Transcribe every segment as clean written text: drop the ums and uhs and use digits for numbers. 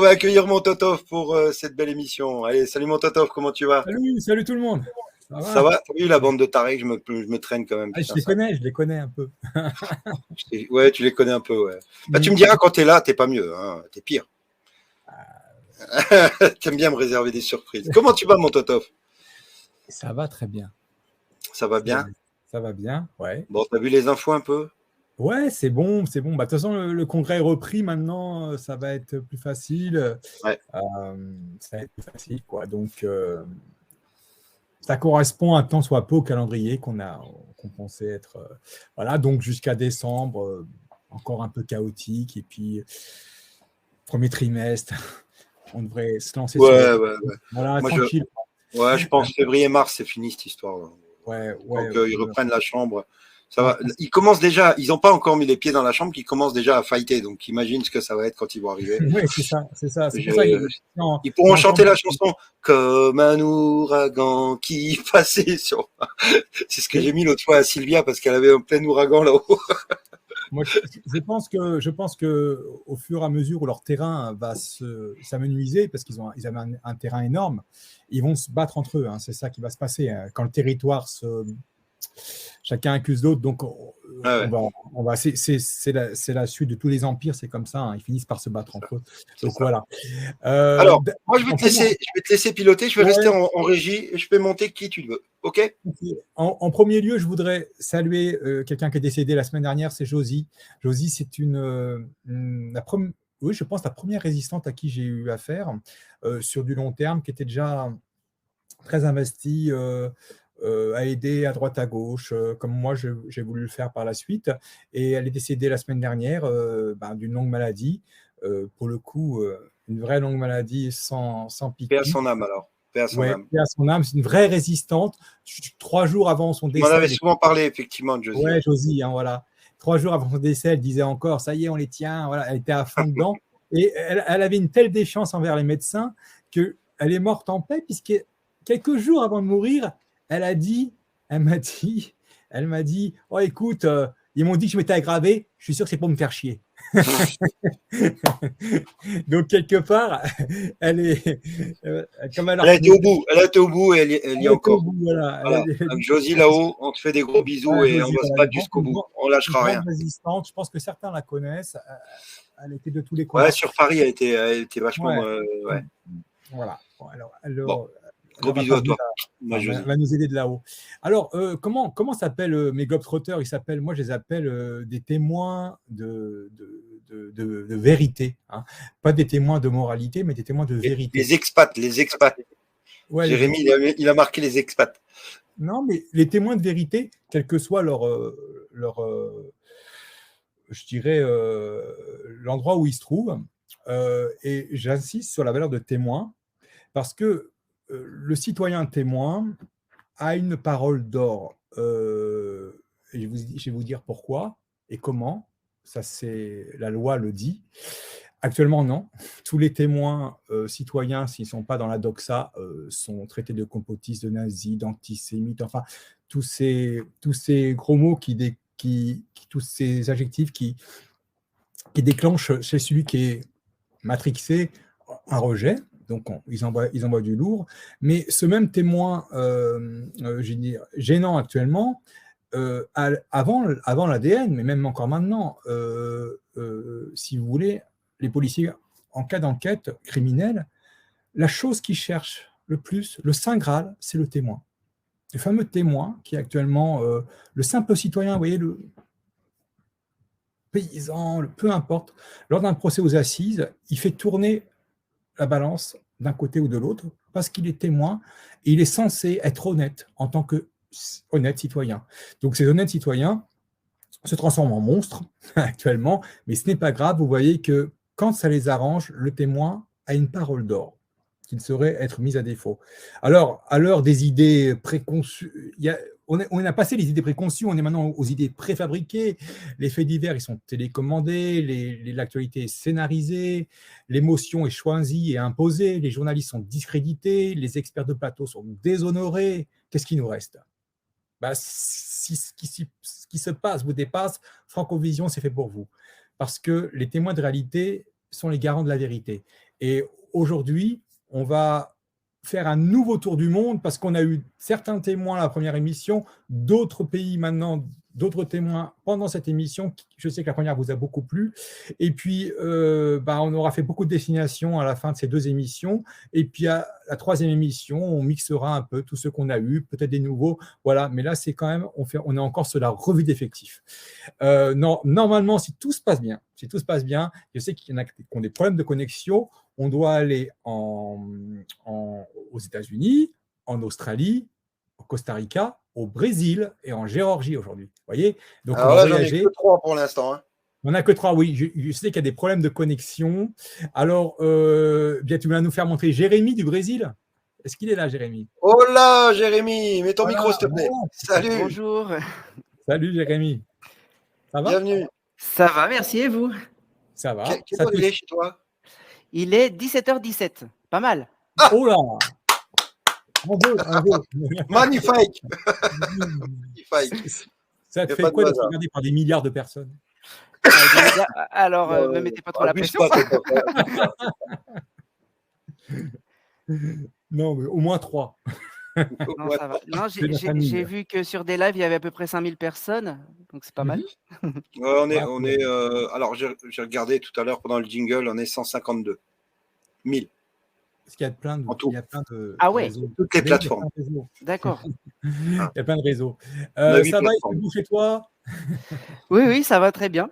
va accueillir mon Totov pour cette belle émission. Allez, salut mon Totov, comment tu vas? Salut tout le monde. Ça Ça va? va? T'as vu la bande de tarés, je me traîne quand même, Ah, putain, ça. je les connais un peu. Ouais, tu les connais un peu, ouais. Bah, tu me Mm. diras quand t'es là, t'es pas mieux, hein, t'es pire. T'aimes bien me réserver des surprises. Comment tu vas, mon Totov? Ça va très bien. Ça va bien? Ça va bien, ouais. Bon, t'as vu les infos un peu? Ouais, c'est bon, c'est bon. Bah, de toute façon, le congrès est repris maintenant, ça va être plus facile. Ouais. Ça va être plus facile, quoi. Donc, ça correspond un tant soit peu au calendrier qu'on pensait être. Voilà, donc jusqu'à décembre, encore un peu chaotique. Et puis, premier trimestre, on devrait se lancer sur Ouais, autre ouais, chose. ouais. Voilà, Moi, tranquille. ouais, je pense février-mars, c'est fini cette histoire, là. Ouais, Tant ouais, qu'ils reprennent la chambre, ça moi, va. je pense. Ils commencent déjà, ils n'ont pas encore mis les pieds dans la chambre, qu'ils commencent déjà à fighter. Donc, imagine ce que ça va être quand ils vont arriver. Oui, c'est ça, c'est ça. C'est pour ça Je- qu'il Ils c'est pourront encore chanter mieux. la chanson comme un ouragan qui passait sur. C'est ce que j'ai Mais mis l'autre fois à Sylvia parce qu'elle avait un plein ouragan là-haut. moi, je pense que au fur et à mesure où leur terrain va s'amenuiser, parce ils avaient un terrain énorme, ils vont se battre entre eux, hein. C'est ça qui va se passer, hein. Quand le territoire chacun accuse l'autre, donc Ah on ouais, va, c'est la suite de tous les empires, c'est comme ça, hein. Ils finissent par se battre entre eux. c'est Donc ça. voilà. Alors, moi, je vais En te premier, laisser, je vais te laisser piloter. Je vais rester ouais, en régie et je vais monter qui tu veux. OK? en premier lieu, je voudrais saluer quelqu'un qui est décédé la semaine dernière, c'est Josie. Josie, c'est oui, je pense la première résistante à qui j'ai eu affaire sur du long terme, qui était déjà très investie à aider à droite à gauche, comme moi j'ai voulu le faire par la suite. Et elle est décédée la semaine dernière d'une longue maladie. Pour le coup, une vraie longue maladie sans Paix à piqûre. son âme alors. Paix à son Ouais, âme. paix à son âme, c'est une vraie résistante. 3 jours avant son Tu m'en décès, avais souvent parlé, effectivement, de Josie. ouais, Ouais. Josie, hein, voilà. 3 jours avant son décès, elle disait encore, ça y est, on les tient. Voilà, elle était à fond dedans. Et elle avait une telle défiance envers les médecins qu'elle est morte en paix, puisque quelques jours avant de mourir, elle a dit, elle m'a dit, elle m'a dit, oh écoute, ils m'ont dit que je m'étais aggravé, je suis sûr que c'est pour me faire chier. Donc quelque part, elle est, comme elle a Elle a été retenu, au bout. Elle a été au bout et elle y est elle était au encore. bout, voilà. Voilà. Donc, Josie là-haut, on te fait des gros bisous Voilà, et on Josie, va se voilà, battre jusqu'au bout. On une lâchera grande rien. résistante. Je pense que certains la connaissent. Elle était de tous les Ouais, combats. sur Paris, elle était vachement. Ouais. Ouais. Voilà. Bon, alors, Bon, elle gros aura bisous à perdu, toi, ma enfin, Josie. va nous aider de là-haut. Alors, comment s'appellent mes globetrotters? Ils s'appellent, moi, je les appelle des témoins de vérité, hein. Pas des témoins de moralité, mais des témoins de vérité. Les expats, les expats. Ouais, Jérémy, il a marqué les expats. non, mais les témoins de vérité, quel que soit je dirais, l'endroit où ils se trouvent. Et j'insiste sur la valeur de témoin parce que le citoyen témoin a une parole d'or. Et je vais vous dire pourquoi et comment. Ça, c'est la loi le dit. Actuellement, non. Tous les témoins citoyens, s'ils ne sont pas dans la doxa, sont traités de complotistes, de nazis, d'antisémites, enfin, tous ces gros mots tous ces adjectifs qui déclenchent chez celui qui est matrixé un rejet. Donc, ils envoient du lourd. Mais ce même témoin gênant actuellement, avant l'ADN, mais même encore maintenant, si vous voulez, les policiers, en cas d'enquête criminelle, la chose qu'ils cherchent le plus, le Saint Graal, c'est le témoin. Le fameux témoin qui est actuellement le simple citoyen, vous voyez, le paysan, peu importe, lors d'un procès aux assises, il fait tourner la balance d'un côté ou de l'autre parce qu'il est témoin et il est censé être honnête en tant que honnête citoyen. Donc ces honnêtes citoyens se transforment en monstres actuellement, mais ce n'est pas grave. Vous voyez que quand ça les arrange, le témoin a une parole d'or qui saurait être mise à défaut. Alors, à l'heure des idées préconçues, on a passé les idées préconçues, on est maintenant aux idées préfabriquées. Les faits divers, ils sont télécommandés, l'actualité est scénarisée, l'émotion est choisie et imposée, les journalistes sont discrédités, les experts de plateau sont déshonorés. Qu'est-ce qui nous reste? Si ce qui se passe vous dépasse, Francovision, c'est fait pour vous. Parce que les témoins de réalité sont les garants de la vérité. Et aujourd'hui, on va faire un nouveau tour du monde parce qu'on a eu certains témoins à la première émission, d'autres pays maintenant, d'autres témoins pendant cette émission. Je sais que la première vous a beaucoup plu. Et puis, on aura fait beaucoup de destinations à la fin de ces 2 émissions. Et puis, à la 3e émission, on mixera un peu tous ceux qu'on a eus, peut-être des nouveaux. Voilà. Mais là, c'est quand même, on est encore sur la revue d'effectifs. Non, normalement, si tout se passe bien, je sais qu'il y en a qui ont des problèmes de connexion. On doit aller aux États-Unis, en Australie, au Costa Rica, au Brésil et en Géorgie aujourd'hui. Vous voyez? Donc, Alors on va là, j'en ai voyager. que 3 pour l'instant. Hein. On n'a que 3, oui. Je sais qu'il y a des problèmes de connexion. Alors, bien, tu vas nous faire montrer Jérémy du Brésil. Est-ce qu'il est là, Jérémy? Oh là, Jérémy, mets ton Voilà, micro, s'il te plaît. voilà. Salut, Bonjour. Salut, Jérémy. Ça va? bienvenue. Ça va, merci, et vous? Ça va. Quelle Ça heure te- il est chez toi? Il est 17h17. Pas mal. Oh là! Bravo. Magnifique. Magnifique. Ça te Y a fait pas de quoi d'être hasard. regardé par des milliards de personnes? Alors, ne mettez pas trop la Abuse pression. pas, toi. Non, mais au moins 3. Non, ça va. Non, C'est la famille. j'ai vu que sur des lives, il y avait à peu près 5000 personnes. Donc, c'est pas mal. Ouais, on est alors j'ai regardé tout à l'heure pendant le jingle, on est 152 000 Parce qu'il y a plein de, en tout. il y a plein de Ah ouais. réseaux. Toutes les Oui, il y a plateformes. plein de réseaux. D'accord. Il y a plein de réseaux. On a 8 Ça va, il plateformes. fait beau chez toi? Oui, ça va très bien.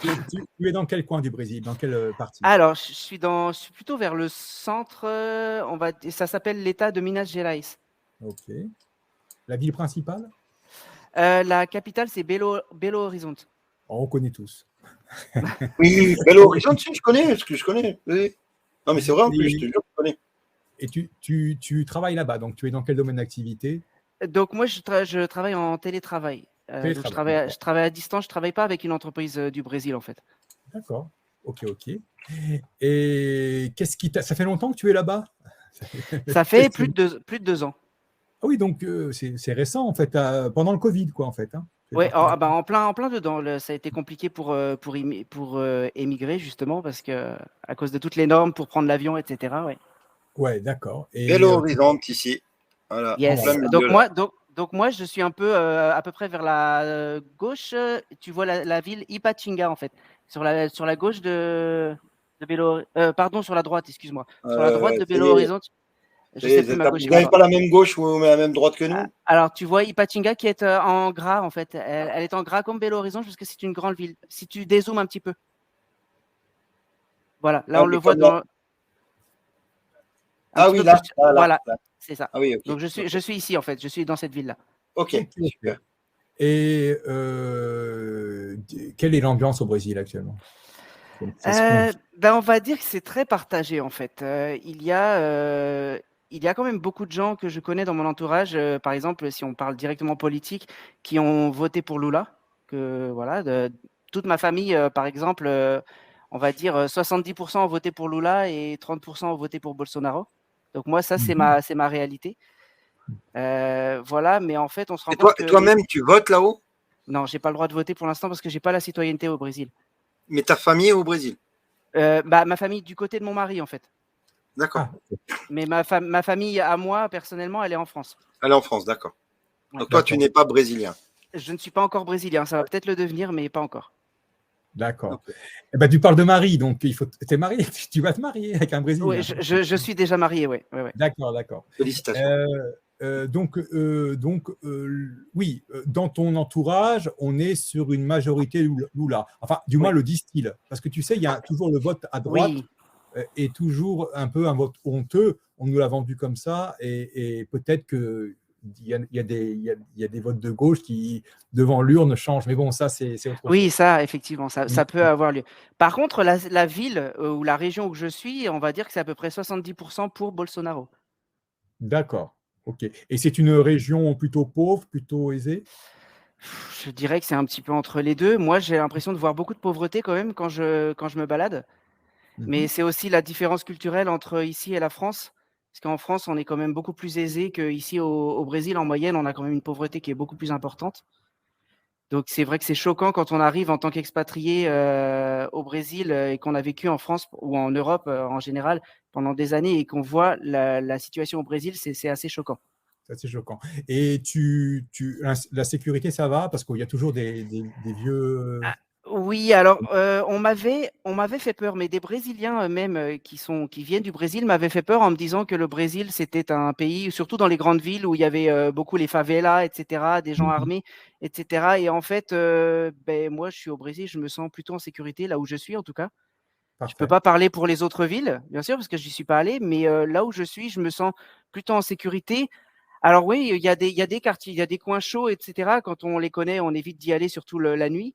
Tu es dans quel coin du Brésil? Dans quelle partie? Alors, je suis plutôt vers le centre. Ça s'appelle l'État de Minas Gerais. Ok. La ville principale? La capitale, c'est Belo Horizonte. Oh, on connaît tous. Oui, Belo Horizonte, si, je connais, parce que je connais. Oui. Non, mais c'est vrai en plus, je te jure, je connais. Et tu travailles là-bas, donc tu es dans quel domaine d'activité? Donc moi, je travaille en télétravail. Donc je travaille à distance, je ne travaille pas avec une entreprise du Brésil en fait. D'accord, ok. Et ça fait longtemps que tu es là-bas? Ça fait plus de 2 ans. Ah oui, donc c'est récent en fait, pendant le Covid quoi en fait. Hein. Oui, en plein dedans. Ça a été compliqué pour émigrer justement parce que à cause de toutes les normes pour prendre l'avion, etc. Ouais. Ouais, d'accord. Belo Horizonte ici. Voilà. Yes. En plein milieu, Donc moi, je suis un peu à peu près vers la gauche. Tu vois la ville Ipatinga en fait, sur la gauche de Belo. Pardon, sur la droite, excuse-moi. Sur la droite de Belo Horizonte. Je sais plus ma gauche. Vous n'avez pas la même gauche ou la même droite que nous? Alors, tu vois Ipatinga qui est en gras en fait. Elle est en gras comme Belo Horizonte parce que c'est une grande ville. Si tu dézoomes un petit peu. Voilà, là on le voit dans. Ah oui, là. Voilà, c'est ça. Ah oui, ok. Donc je suis ici en fait. Je suis dans cette ville là. Ok, super. Et quelle est l'ambiance au Brésil actuellement? On va dire que c'est très partagé en fait. Il y a quand même beaucoup de gens que je connais dans mon entourage, par exemple, si on parle directement politique, qui ont voté pour Lula. Toute ma famille, par exemple, on va dire 70% ont voté pour Lula et 30% ont voté pour Bolsonaro. Donc moi, ça, c'est ma réalité. Voilà, mais en fait, on se rend compte que… Toi-même, tu votes là-haut? Non, j'ai pas le droit de voter pour l'instant parce que j'ai pas la citoyenneté au Brésil. Mais ta famille est au Brésil? Ma famille du côté de mon mari, en fait. D'accord. Mais ma famille, à moi, personnellement, elle est en France. Elle est en France, d'accord. Donc toi, tu n'es pas brésilien? Je ne suis pas encore brésilien. Ça va peut-être le devenir, mais pas encore. D'accord. Okay. Eh ben, tu parles de mari, donc tu es marié, tu vas te marier avec un Brésilien. Oui, je suis déjà marié, oui. D'accord. Félicitations. Oui, dans ton entourage, on est sur une majorité Lula. Enfin, du moins le disent-ils. Parce que tu sais, il y a toujours le vote à droite et toujours un peu un vote honteux. On nous l'a vendu comme ça et peut-être qu'il y a des votes de gauche qui, devant l'urne, changent. Mais bon, ça, c'est autre chose. Oui, ça, effectivement, ça peut avoir lieu. Par contre, la ville ou la région où je suis, on va dire que c'est à peu près 70% pour Bolsonaro. D'accord. Ok. Et c'est une région plutôt pauvre, plutôt aisée? Je dirais que c'est un petit peu entre les deux. Moi, j'ai l'impression de voir beaucoup de pauvreté quand même quand je me balade. Mais c'est aussi la différence culturelle entre ici et la France. Parce qu'en France, on est quand même beaucoup plus aisé qu'ici au Brésil. En moyenne, on a quand même une pauvreté qui est beaucoup plus importante. Donc c'est vrai que c'est choquant quand on arrive en tant qu'expatrié au Brésil et qu'on a vécu en France ou en Europe en général pendant des années et qu'on voit la situation au Brésil, c'est assez choquant. C'est assez choquant. Et la sécurité, ça va? Parce qu'il y a toujours des vieux... Ah, oui, alors on m'avait fait peur, mais des Brésiliens même qui viennent du Brésil m'avaient fait peur en me disant que le Brésil, c'était un pays, surtout dans les grandes villes où il y avait beaucoup les favelas, etc., des gens armés, etc. Et en fait, moi, je suis au Brésil, je me sens plutôt en sécurité, là où je suis en tout cas. Je ne peux Parfait. pas parler pour les autres villes, bien sûr, parce que je n'y suis pas allé, mais là où je suis, je me sens plutôt en sécurité. Alors oui, il y a des quartiers, il y a des coins chauds, etc. Quand on les connaît, on évite d'y aller, surtout la nuit.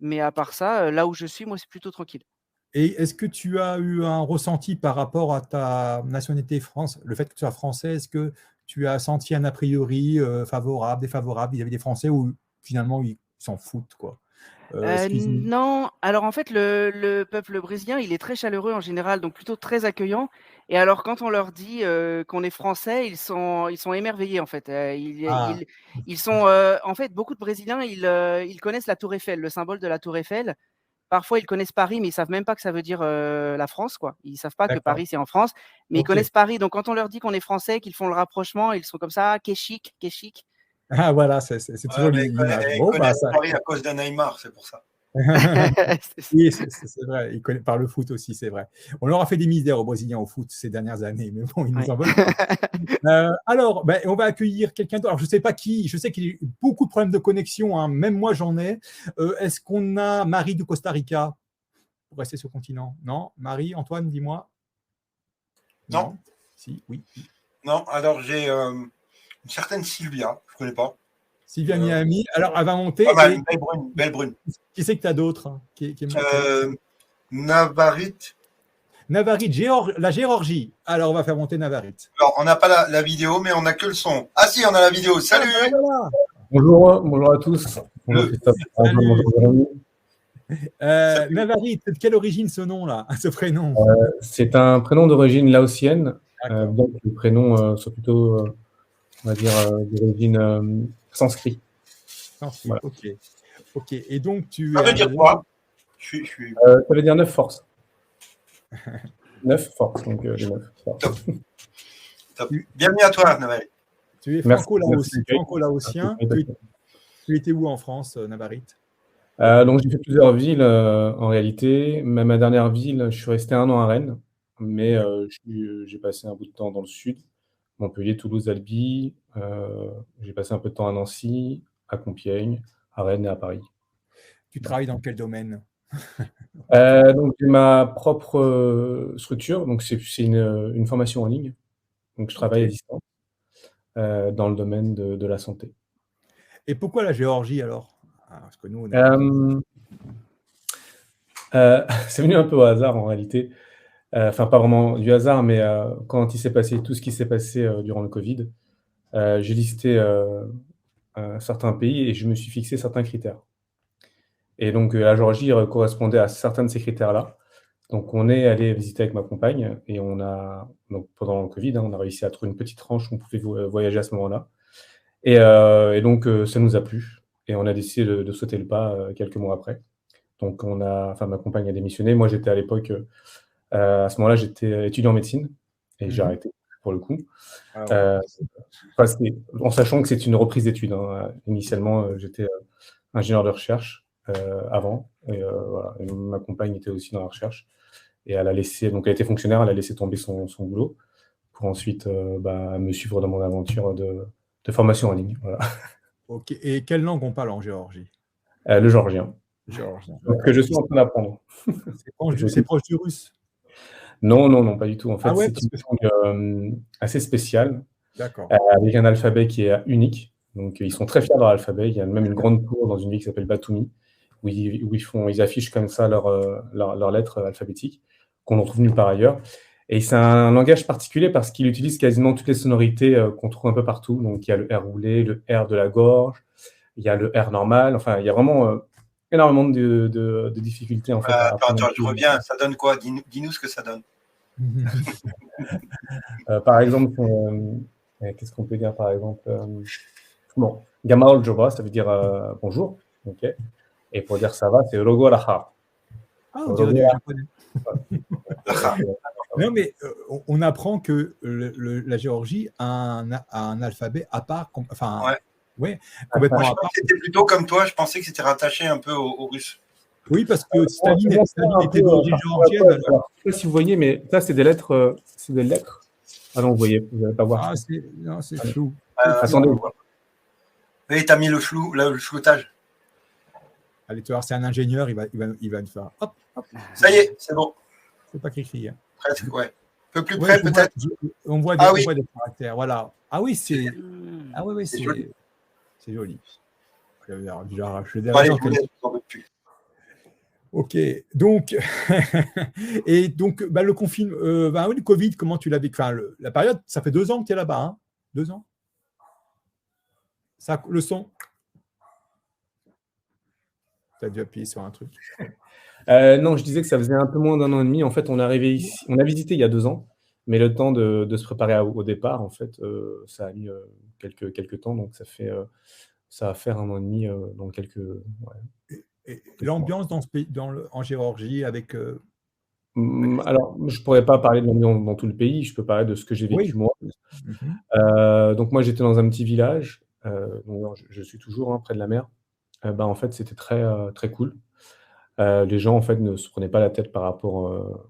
Mais à part ça, là où je suis, moi, c'est plutôt tranquille. Et est-ce que tu as eu un ressenti par rapport à ta nationalité France, le fait que tu sois français, est-ce que tu as senti un a priori favorable, défavorable vis-à-vis des Français ou finalement ils s'en foutent, quoi? Non, alors en fait, le peuple brésilien, il est très chaleureux en général, donc plutôt très accueillant. Et alors, quand on leur dit qu'on est français, ils sont émerveillés en fait. Ah, Ils sont, en fait, beaucoup de Brésiliens, ils connaissent la Tour Eiffel, le symbole de la Tour Eiffel. Parfois, ils connaissent Paris, mais ils savent même pas que ça veut dire la France, quoi. Ils savent pas que d'accord. Paris c'est en France, mais ils Ok. connaissent Paris. Donc, quand on leur dit qu'on est français, qu'ils font le rapprochement, ils sont comme ça, ah, qu'est chic, qu'est chic. Ah, voilà, c'est toujours Ouais, mais l'image. ils Bon, bah, connaissent ça. Paris à cause d'un Neymar, c'est pour ça. Oui, c'est vrai. Ils connaissent par le foot aussi, c'est vrai. On leur a fait des misères aux Brésiliens au foot ces dernières années, mais bon, ils nous Ouais. en veulent pas. Alors, on va accueillir quelqu'un d'autre. Alors, je ne sais pas qui. Je sais qu'il y a eu beaucoup de problèmes de connexion. Hein. Même moi, j'en ai. Est-ce qu'on a Marie du Costa Rica pour rester sur le continent? Non. Marie, Antoine, dis-moi. Non. Si, oui. Non, alors j'ai une certaine Sylvia, je ne connais pas. Sylvia Miami. Alors, elle va monter. Pas mal, belle brune. Qui c'est que tu as d'autres hein, qui est Navarit. Navarit, la Géorgie. Alors, on va faire monter Navarit. Alors, on n'a pas la vidéo, mais on n'a que le son. Ah si, on a la vidéo. Salut. Voilà. Bonjour à tous. Bonjour Christophe. Bonjour Jérémy. Navarit, de quelle origine ce nom-là, ce prénom? C'est un prénom d'origine laotienne, D'accord. bien que le prénom soit plutôt, on va dire, d'origine sanskrit. Voilà. Ok. Et donc, ça veut dire quoi? Ça veut dire 9 forces. 9 forces, donc les 9 forces. Top. Bienvenue à toi, Navarit. Tu es franco-laotien. Tu étais où en France, Navarit? Donc, j'ai fait plusieurs villes en réalité. Même ma dernière ville, je suis resté 1 an à Rennes, mais j'ai passé un bout de temps dans le sud, Montpellier, Toulouse, Albi. J'ai passé un peu de temps à Nancy, à Compiègne, à Rennes et à Paris. Tu travailles dans quel domaine? Donc, j'ai ma propre structure. Donc, c'est une formation en ligne. Donc, je travaille à distance dans le domaine de la santé. Et pourquoi la Géorgie alors? Parce que nous, c'est venu un peu au hasard en réalité. Enfin, pas vraiment du hasard, mais quand il s'est passé tout ce qui s'est passé durant le Covid, j'ai listé certains pays et je me suis fixé certains critères. Et donc, la Géorgie correspondait à certains de ces critères-là. Donc, on est allé visiter avec ma compagne et donc, pendant le Covid, on a réussi à trouver une petite tranche où on pouvait voyager à ce moment-là. Et donc, ça nous a plu et on a décidé de sauter le pas quelques mois après. Donc, ma compagne a démissionné. Moi, j'étais à l'époque, à ce moment-là, j'étais étudiant en médecine et j'ai arrêté pour le coup. En sachant que c'est une reprise d'études. Hein. Initialement, j'étais ingénieur de recherche avant. Et, voilà. Et ma compagne était aussi dans la recherche. Et elle a été fonctionnaire, elle a laissé tomber son boulot pour ensuite me suivre dans mon aventure de formation en ligne. Voilà. Ok. Et quelle langue on parle en Géorgie? Le géorgien. Donc, que je suis en train d'apprendre. C'est proche du russe? Non, pas du tout. En fait, ouais, c'est une langue assez spéciale, d'accord. Avec un alphabet qui est unique. Donc, ils sont très fiers de leur alphabet. Il y a même une grande tour dans une ville qui s'appelle Batumi, où ils affichent comme ça leurs lettres alphabétiques, qu'on ne retrouve nulle part ailleurs. Et c'est un langage particulier parce qu'il utilise quasiment toutes les sonorités qu'on trouve un peu partout. Donc, il y a le R roulé, le R de la gorge, il y a le R normal. Enfin, il y a vraiment énormément de difficultés. En fait, attends, je reviens. Ça donne quoi? Dis-nous ce que ça donne. Par exemple, qu'est-ce qu'on peut dire par exemple Gamal Joba, ça veut dire bonjour. Ok. Et pour dire ça va, c'est Rogoraha. Ah, on dirait du japonais. Non, mais on apprend que la Géorgie a un alphabet à part, complètement à part. C'était plutôt comme toi, je pensais que c'était rattaché un peu au russe. Oui, parce que Staline était d'origine géorgienne. Je ne sais pas si vous voyez, mais ça, c'est des lettres. Ah non, vous n'allez pas voir. Non, c'est flou. Attendez. Oui, tu as mis le flou, le floutage. Allez, tu vois, c'est un ingénieur, il va nous faire. Hop, hop. Ça y est, c'est bon. C'est pas écrit. Hein. Presque, ouais. Un peu plus près, peut-être. On voit des caractères. Voilà. Ah oui, c'est. Ah oui, c'est joli. C'est joli. Ok, donc, et donc le confinement, le Covid, comment tu l'as vécu? Enfin, la période, ça fait 2 ans que tu es là-bas, hein? 2 ans? Ça, le son? Tu as dû appuyer sur un truc. Non, je disais que ça faisait un peu moins d'1 an et demi. En fait, on est arrivé ici, on a visité il y a 2 ans, mais le temps de se préparer au départ, en fait, ça a mis quelques temps, donc ça va faire 1 an et demi dans quelques. Ouais. Et l'ambiance dans ce pays, en Géorgie, avec. Alors, je ne pourrais pas parler de l'ambiance dans tout le pays, je peux parler de ce que j'ai vécu moi. Donc moi, j'étais dans un petit village, donc je suis toujours près de la mer. En fait, c'était très, très cool. Les gens, en fait, ne se prenaient pas la tête par rapport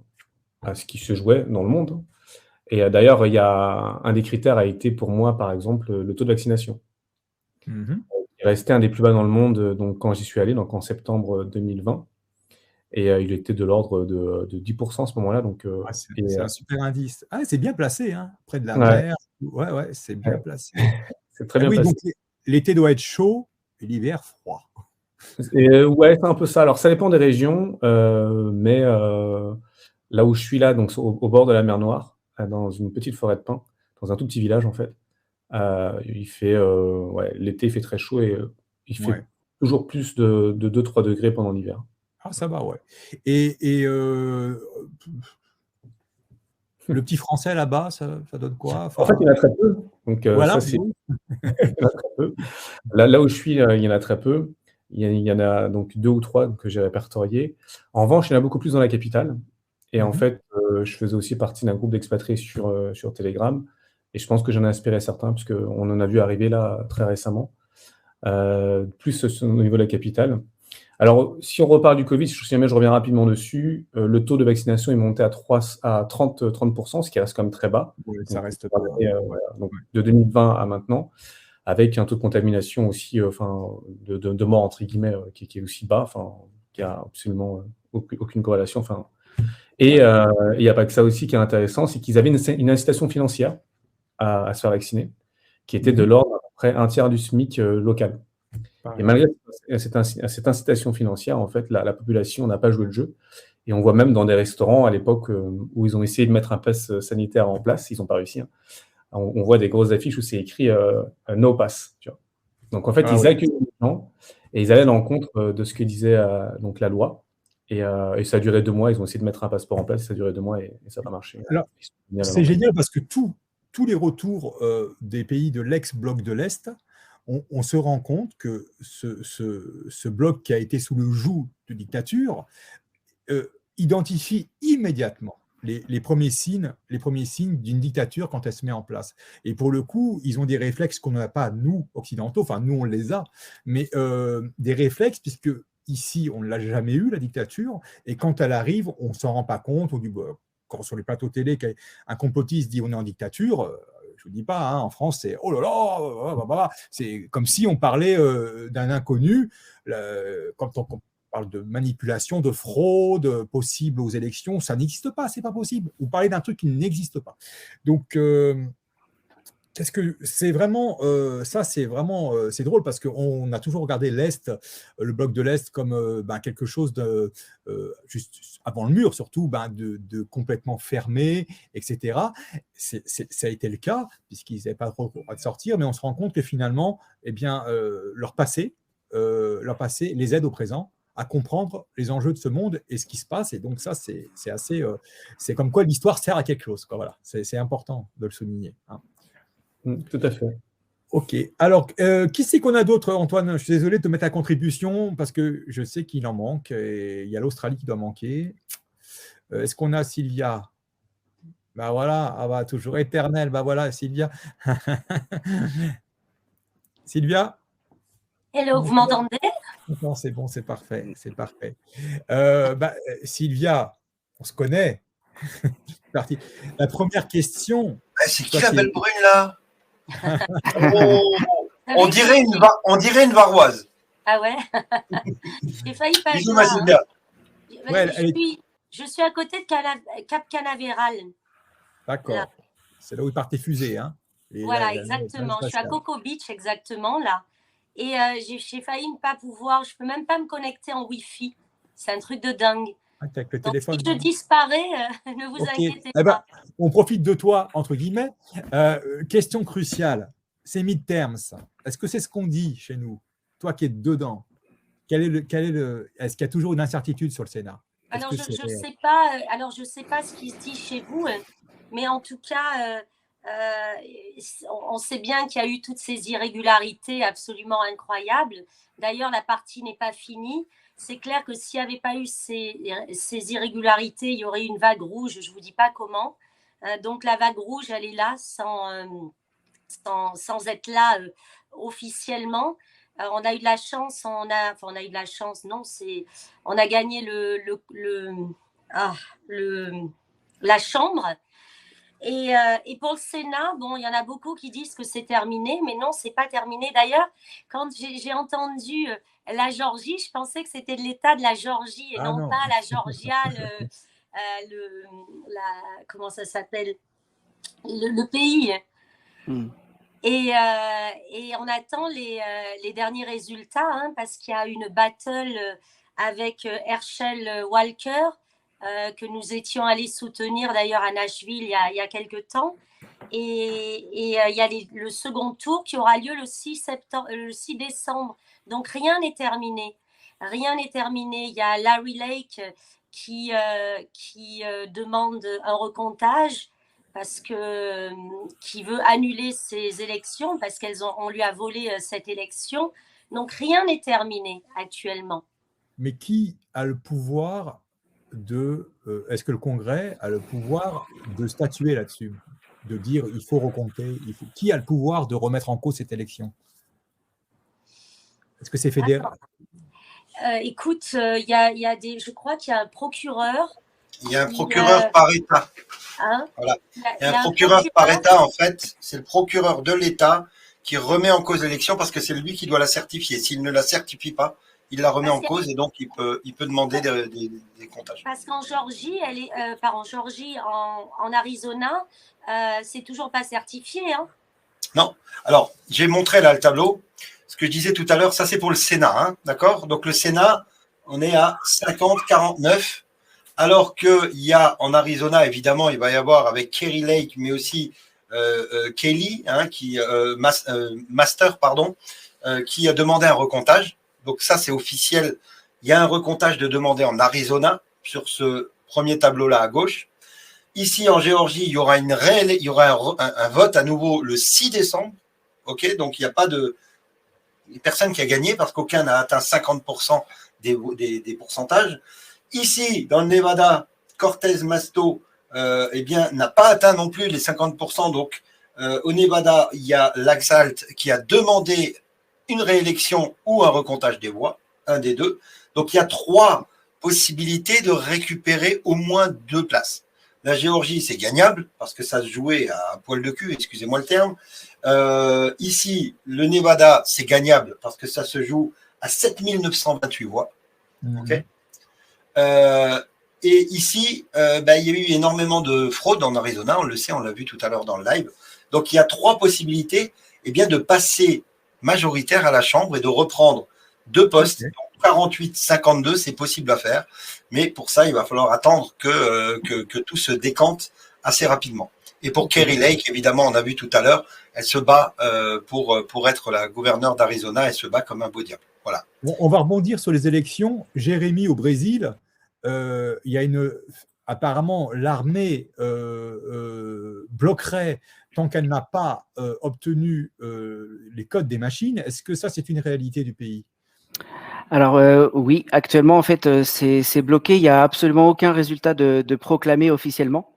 à ce qui se jouait dans le monde. Et d'ailleurs, il y a un des critères a été pour moi, par exemple, le taux de vaccination. Il restait un des plus bas dans le monde donc, quand j'y suis allé, donc en septembre 2020. Et il était de l'ordre de 10% à ce moment-là. Donc, c'est un super indice. Ah, c'est bien placé, hein, près de la mer. Ouais, c'est bien placé. C'est très bien placé. Donc, l'été doit être chaud et l'hiver froid. Ouais, c'est un peu ça. Alors, ça dépend des régions, mais là où je suis là, donc au bord de la mer Noire, dans une petite forêt de pins, dans un tout petit village en fait, il fait, l'été il fait très chaud et il fait toujours plus de 2-3 degrés pendant l'hiver. Ah, ça va, ouais. Et le petit français là-bas, ça donne quoi? En fait, il y en a très peu. Donc, voilà, ça, c'est. Il y en a très peu. Là où je suis, il y en a très peu. Il y en a donc 2 ou 3 que j'ai répertoriés. En revanche, il y en a beaucoup plus dans la capitale. Et en fait, je faisais aussi partie d'un groupe d'expatriés sur Telegram. Et je pense que j'en ai inspiré certains, puisqu'on en a vu arriver là très récemment. Plus au niveau de la capitale. Alors, si on reparle du Covid, si jamais je reviens rapidement dessus, le taux de vaccination est monté à 30%, ce qui reste quand même très bas. Oui, ça reste pas. Donc, de 2020 à maintenant, avec un taux de contamination aussi, de mort, entre guillemets, qui est aussi bas, qui a absolument aucune corrélation. Et il n'y a pas que ça aussi qui est intéressant, c'est qu'ils avaient une incitation financière à se faire vacciner, qui était de l'ordre à peu près 1/3 du SMIC local. Et malgré cette incitation financière, en fait, la population n'a pas joué le jeu. Et on voit même dans des restaurants à l'époque où ils ont essayé de mettre un pass sanitaire en place, ils n'ont pas réussi. On voit des grosses affiches où c'est écrit no pass. Tu vois. Donc en fait, ils accueillent les gens et ils allaient à l'encontre de ce que disait donc la loi. Et ça a duré 2 mois. Ils ont essayé de mettre un passeport en place. Ça a duré 2 mois et ça n'a pas marché. Alors, c'est génial parce que tous les retours des pays de l'ex-bloc de l'Est, on se rend compte que ce bloc qui a été sous le joug de dictature identifie immédiatement les premiers signes d'une dictature quand elle se met en place. Et pour le coup, ils ont des réflexes qu'on n'a pas, nous, occidentaux, enfin, nous, on les a, mais des réflexes, puisque ici, on ne l'a jamais eu, la dictature, et quand elle arrive, on ne s'en rend pas compte, on dit, quand sur les plateaux télé, un complotiste dit on est en dictature, je ne vous dis pas, en France, c'est oh là là, c'est comme si on parlait d'un inconnu, quand on parle de manipulation, de fraude possible aux élections, ça n'existe pas, c'est pas possible. Vous parlez d'un truc qui n'existe pas. Donc, qu'est-ce que c'est vraiment c'est drôle parce qu'on a toujours regardé l'Est, le bloc de l'Est comme quelque chose de juste avant le mur surtout, de complètement fermé, etc. Ça a été le cas puisqu'ils n'avaient pas trop le droit de sortir, mais on se rend compte que finalement, leur passé les aide au présent à comprendre les enjeux de ce monde et ce qui se passe. Et donc ça, c'est assez, c'est comme quoi l'histoire sert à quelque chose. Quoi, voilà, c'est important de le souligner. Hein. Tout à fait. Ok. Alors, qui c'est qu'on a d'autre, Antoine? Je suis désolé de te mettre à contribution parce que je sais qu'il en manque. Et il y a l'Australie qui doit manquer. Est-ce qu'on a Sylvia? Ben voilà, ah bah, toujours éternelle. Ben voilà, Sylvia. Sylvia? Hello, vous m'entendez? Non, c'est bon, c'est parfait. C'est parfait. Sylvia, on se connaît. Parti. La première question. C'est qui la belle brune là? On dirait une varoise. Ah ouais. J'ai failli pas Bisous, voir. Sylvia. Ouais, je suis à côté de Cap Canaveral. D'accord. Là. C'est là où ils partent les fusées. Hein. Voilà, exactement. Je suis à Coco Beach, exactement, là. Et j'ai failli ne pas pouvoir, je ne peux même pas me connecter en Wi-Fi. C'est un truc de dingue. Avec le Donc, téléphone, si je disparais, ne vous inquiétez pas. On profite de toi, entre guillemets. Question cruciale. Ces midterms, est-ce que c'est ce qu'on dit chez nous? Toi qui es dedans, est-ce qu'il y a toujours une incertitude sur le Sénat? Alors, je ne sais pas. Alors, je sais pas ce qui se dit chez vous, mais en tout cas, on sait bien qu'il y a eu toutes ces irrégularités absolument incroyables. D'ailleurs, la partie n'est pas finie. C'est clair que s'il n'y avait pas eu ces irrégularités, il y aurait une vague rouge, je ne vous dis pas comment. Donc la vague rouge, elle est là sans être là officiellement. On a eu de la chance, on a eu de la chance, non, on a gagné la Chambre. Et pour le Sénat, bon, il y en a beaucoup qui disent que c'est terminé, mais non, c'est pas terminé. D'ailleurs, quand j'ai entendu la Géorgie, je pensais que c'était de l'État de la Géorgie et non pas la Georgia, comment ça s'appelle, le pays. Et on attend les derniers résultats, hein, parce qu'il y a une battle avec Herschel Walker, que nous étions allés soutenir d'ailleurs à Nashville il y a quelques temps. Et il y a le second tour qui aura lieu le 6 décembre. Donc rien n'est terminé. Rien n'est terminé. Il y a Larry Lake qui demande un recomptage qui veut annuler ces élections parce qu'on lui a volé cette élection. Donc rien n'est terminé actuellement. Mais qui a le pouvoir est-ce que le Congrès a le pouvoir de statuer là-dessus, de dire il faut recompter, qui a le pouvoir de remettre en cause cette élection? Est-ce que c'est fédéral? Écoute, je crois qu'il y a un procureur. Il y a un procureur par État. Hein, voilà. Il y a un procureur par État, en fait. C'est le procureur de l'État qui remet en cause l'élection parce que c'est lui qui doit la certifier. S'il ne la certifie pas, il la remet en cause et donc il peut demander des comptages. Parce qu'en Géorgie, en Arizona, c'est toujours pas certifié. Hein. Non. Alors, j'ai montré là le tableau. Ce que je disais tout à l'heure, ça c'est pour le Sénat, hein, d'accord? Donc le Sénat, on est à 50-49, alors qu'il y a en Arizona, évidemment, il va y avoir avec Kerry Lake, mais aussi Kelly, hein, Master, qui a demandé un recomptage. Donc ça, c'est officiel. Il y a un recomptage de demandé en Arizona sur ce premier tableau-là à gauche. Ici, en Géorgie, il y aura un vote à nouveau le 6 décembre. Ok, donc il n'y a pas de personne qui a gagné parce qu'aucun n'a atteint 50% des pourcentages. Ici, dans le Nevada, Cortez Masto n'a pas atteint non plus les 50%. Donc, au Nevada, il y a Laxalt qui a demandé une réélection ou un recomptage des voix, un des deux. Donc, il y a 3 possibilités de récupérer au moins 2 places. La Géorgie, c'est gagnable parce que ça se jouait à poil de cul, excusez-moi le terme. Ici, le Nevada, c'est gagnable parce que ça se joue à 7928 voix. Okay. Et ici, il y a eu énormément de fraude en Arizona, on le sait, on l'a vu tout à l'heure dans le live. Donc, il y a 3 possibilités de passer majoritaire à la Chambre et de reprendre 2 postes. Okay. 48-52, c'est possible à faire. Mais pour ça, il va falloir attendre que tout se décante assez rapidement. Et pour Kerry Lake, évidemment, on a vu tout à l'heure, elle se bat pour être la gouverneure d'Arizona, elle se bat comme un beau diable. Voilà. Bon, on va rebondir sur les élections. Jérémy, au Brésil, il y a apparemment, l'armée bloquerait tant qu'elle n'a pas obtenu les codes des machines. Est-ce que ça, c'est une réalité du pays? Alors oui, actuellement, en fait, c'est bloqué. Il n'y a absolument aucun résultat de proclamé officiellement.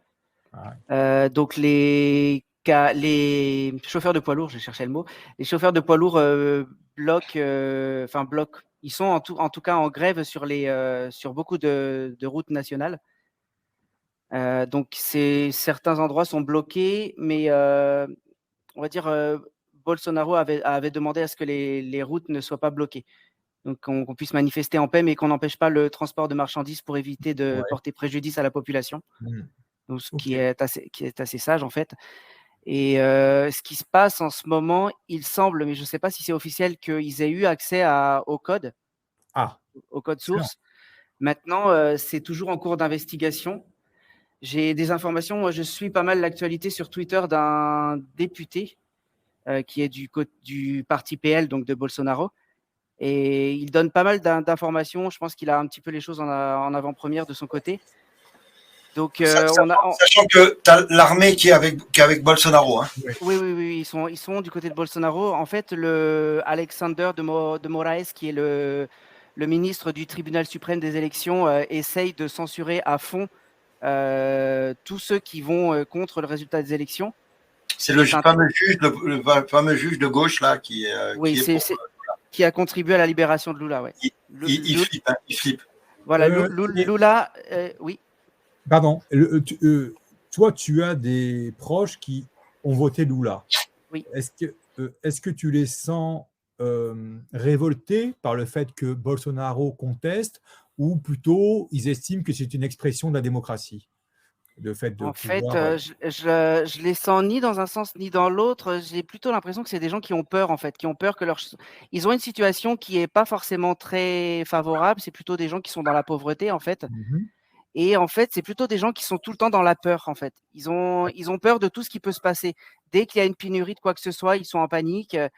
Donc les chauffeurs de poids lourds, je cherchais le mot, les chauffeurs de poids lourds bloquent. Ils sont en tout cas en grève sur beaucoup de routes nationales. Donc certains endroits sont bloqués, mais on va dire Bolsonaro avait demandé à ce que les routes ne soient pas bloquées. Donc qu'on puisse manifester en paix, mais qu'on n'empêche pas le transport de marchandises pour éviter de porter préjudice à la population. Donc, ce qui est assez sage en fait. Et ce qui se passe en ce moment, il semble, mais je ne sais pas si c'est officiel, qu'ils aient eu accès au code source. Maintenant, c'est toujours en cours d'investigation. J'ai des informations, moi je suis pas mal l'actualité sur Twitter d'un député qui est du parti PL, donc de Bolsonaro. Et il donne pas mal d'informations. Je pense qu'il a un petit peu les choses en avant-première de son côté. Donc, sachant que tu as l'armée qui est avec Bolsonaro. Hein. Oui, ils sont du côté de Bolsonaro. En fait, Alexander de Moraes, qui est le ministre du tribunal suprême des élections, essaye de censurer à fond tous ceux qui vont contre le résultat des élections. C'est le fameux juge de gauche là qui a contribué à la libération de Lula. Ouais. Il flippe. Voilà, Lula, oui. Pardon. Toi, tu as des proches qui ont voté Lula. Oui. Est-ce que tu les sens révoltés par le fait que Bolsonaro conteste, ou plutôt ils estiment que c'est une expression de la démocratie? Je les sens ni dans un sens ni dans l'autre. J'ai plutôt l'impression que c'est des gens qui ont peur, en fait, qui ont peur que ils ont une situation qui n'est pas forcément très favorable. C'est plutôt des gens qui sont dans la pauvreté, en fait. Et en fait, c'est plutôt des gens qui sont tout le temps dans la peur, en fait. Ils ont peur de tout ce qui peut se passer. Dès qu'il y a une pénurie de quoi que ce soit, ils sont en panique. Il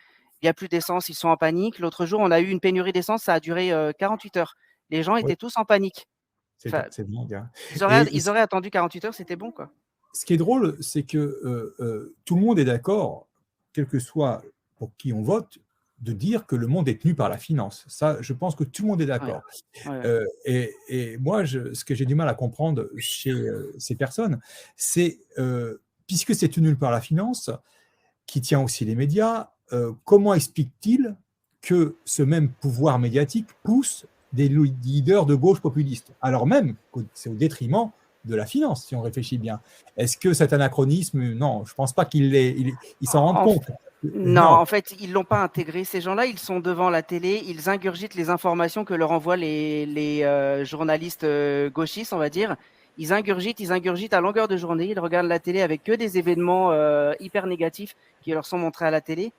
n'y a plus d'essence, ils sont en panique. L'autre jour, on a eu une pénurie d'essence, ça a duré 48 heures. Les gens étaient tous en panique. C'est dingue. Hein. Ils auraient attendu 48 heures, c'était bon, quoi. Ce qui est drôle, c'est que tout le monde est d'accord, quel que soit pour qui on vote, de dire que le monde est tenu par la finance. Ça, je pense que tout le monde est d'accord. Et moi, ce que j'ai du mal à comprendre chez ces personnes, c'est, puisque c'est tenu par la finance, qui tient aussi les médias, comment explique-t-il que ce même pouvoir médiatique pousse des leaders de gauche populistes, alors même que c'est au détriment de la finance, si on réfléchit bien. Est-ce que cet anachronisme, non, je ne pense pas qu'ils s'en rendent compte. Non, en fait, ils ne l'ont pas intégré. Ces gens-là, ils sont devant la télé, ils ingurgitent les informations que leur envoient les journalistes gauchistes, on va dire. Ils ingurgitent à longueur de journée, ils regardent la télé avec que des événements hyper négatifs qui leur sont montrés à la télé.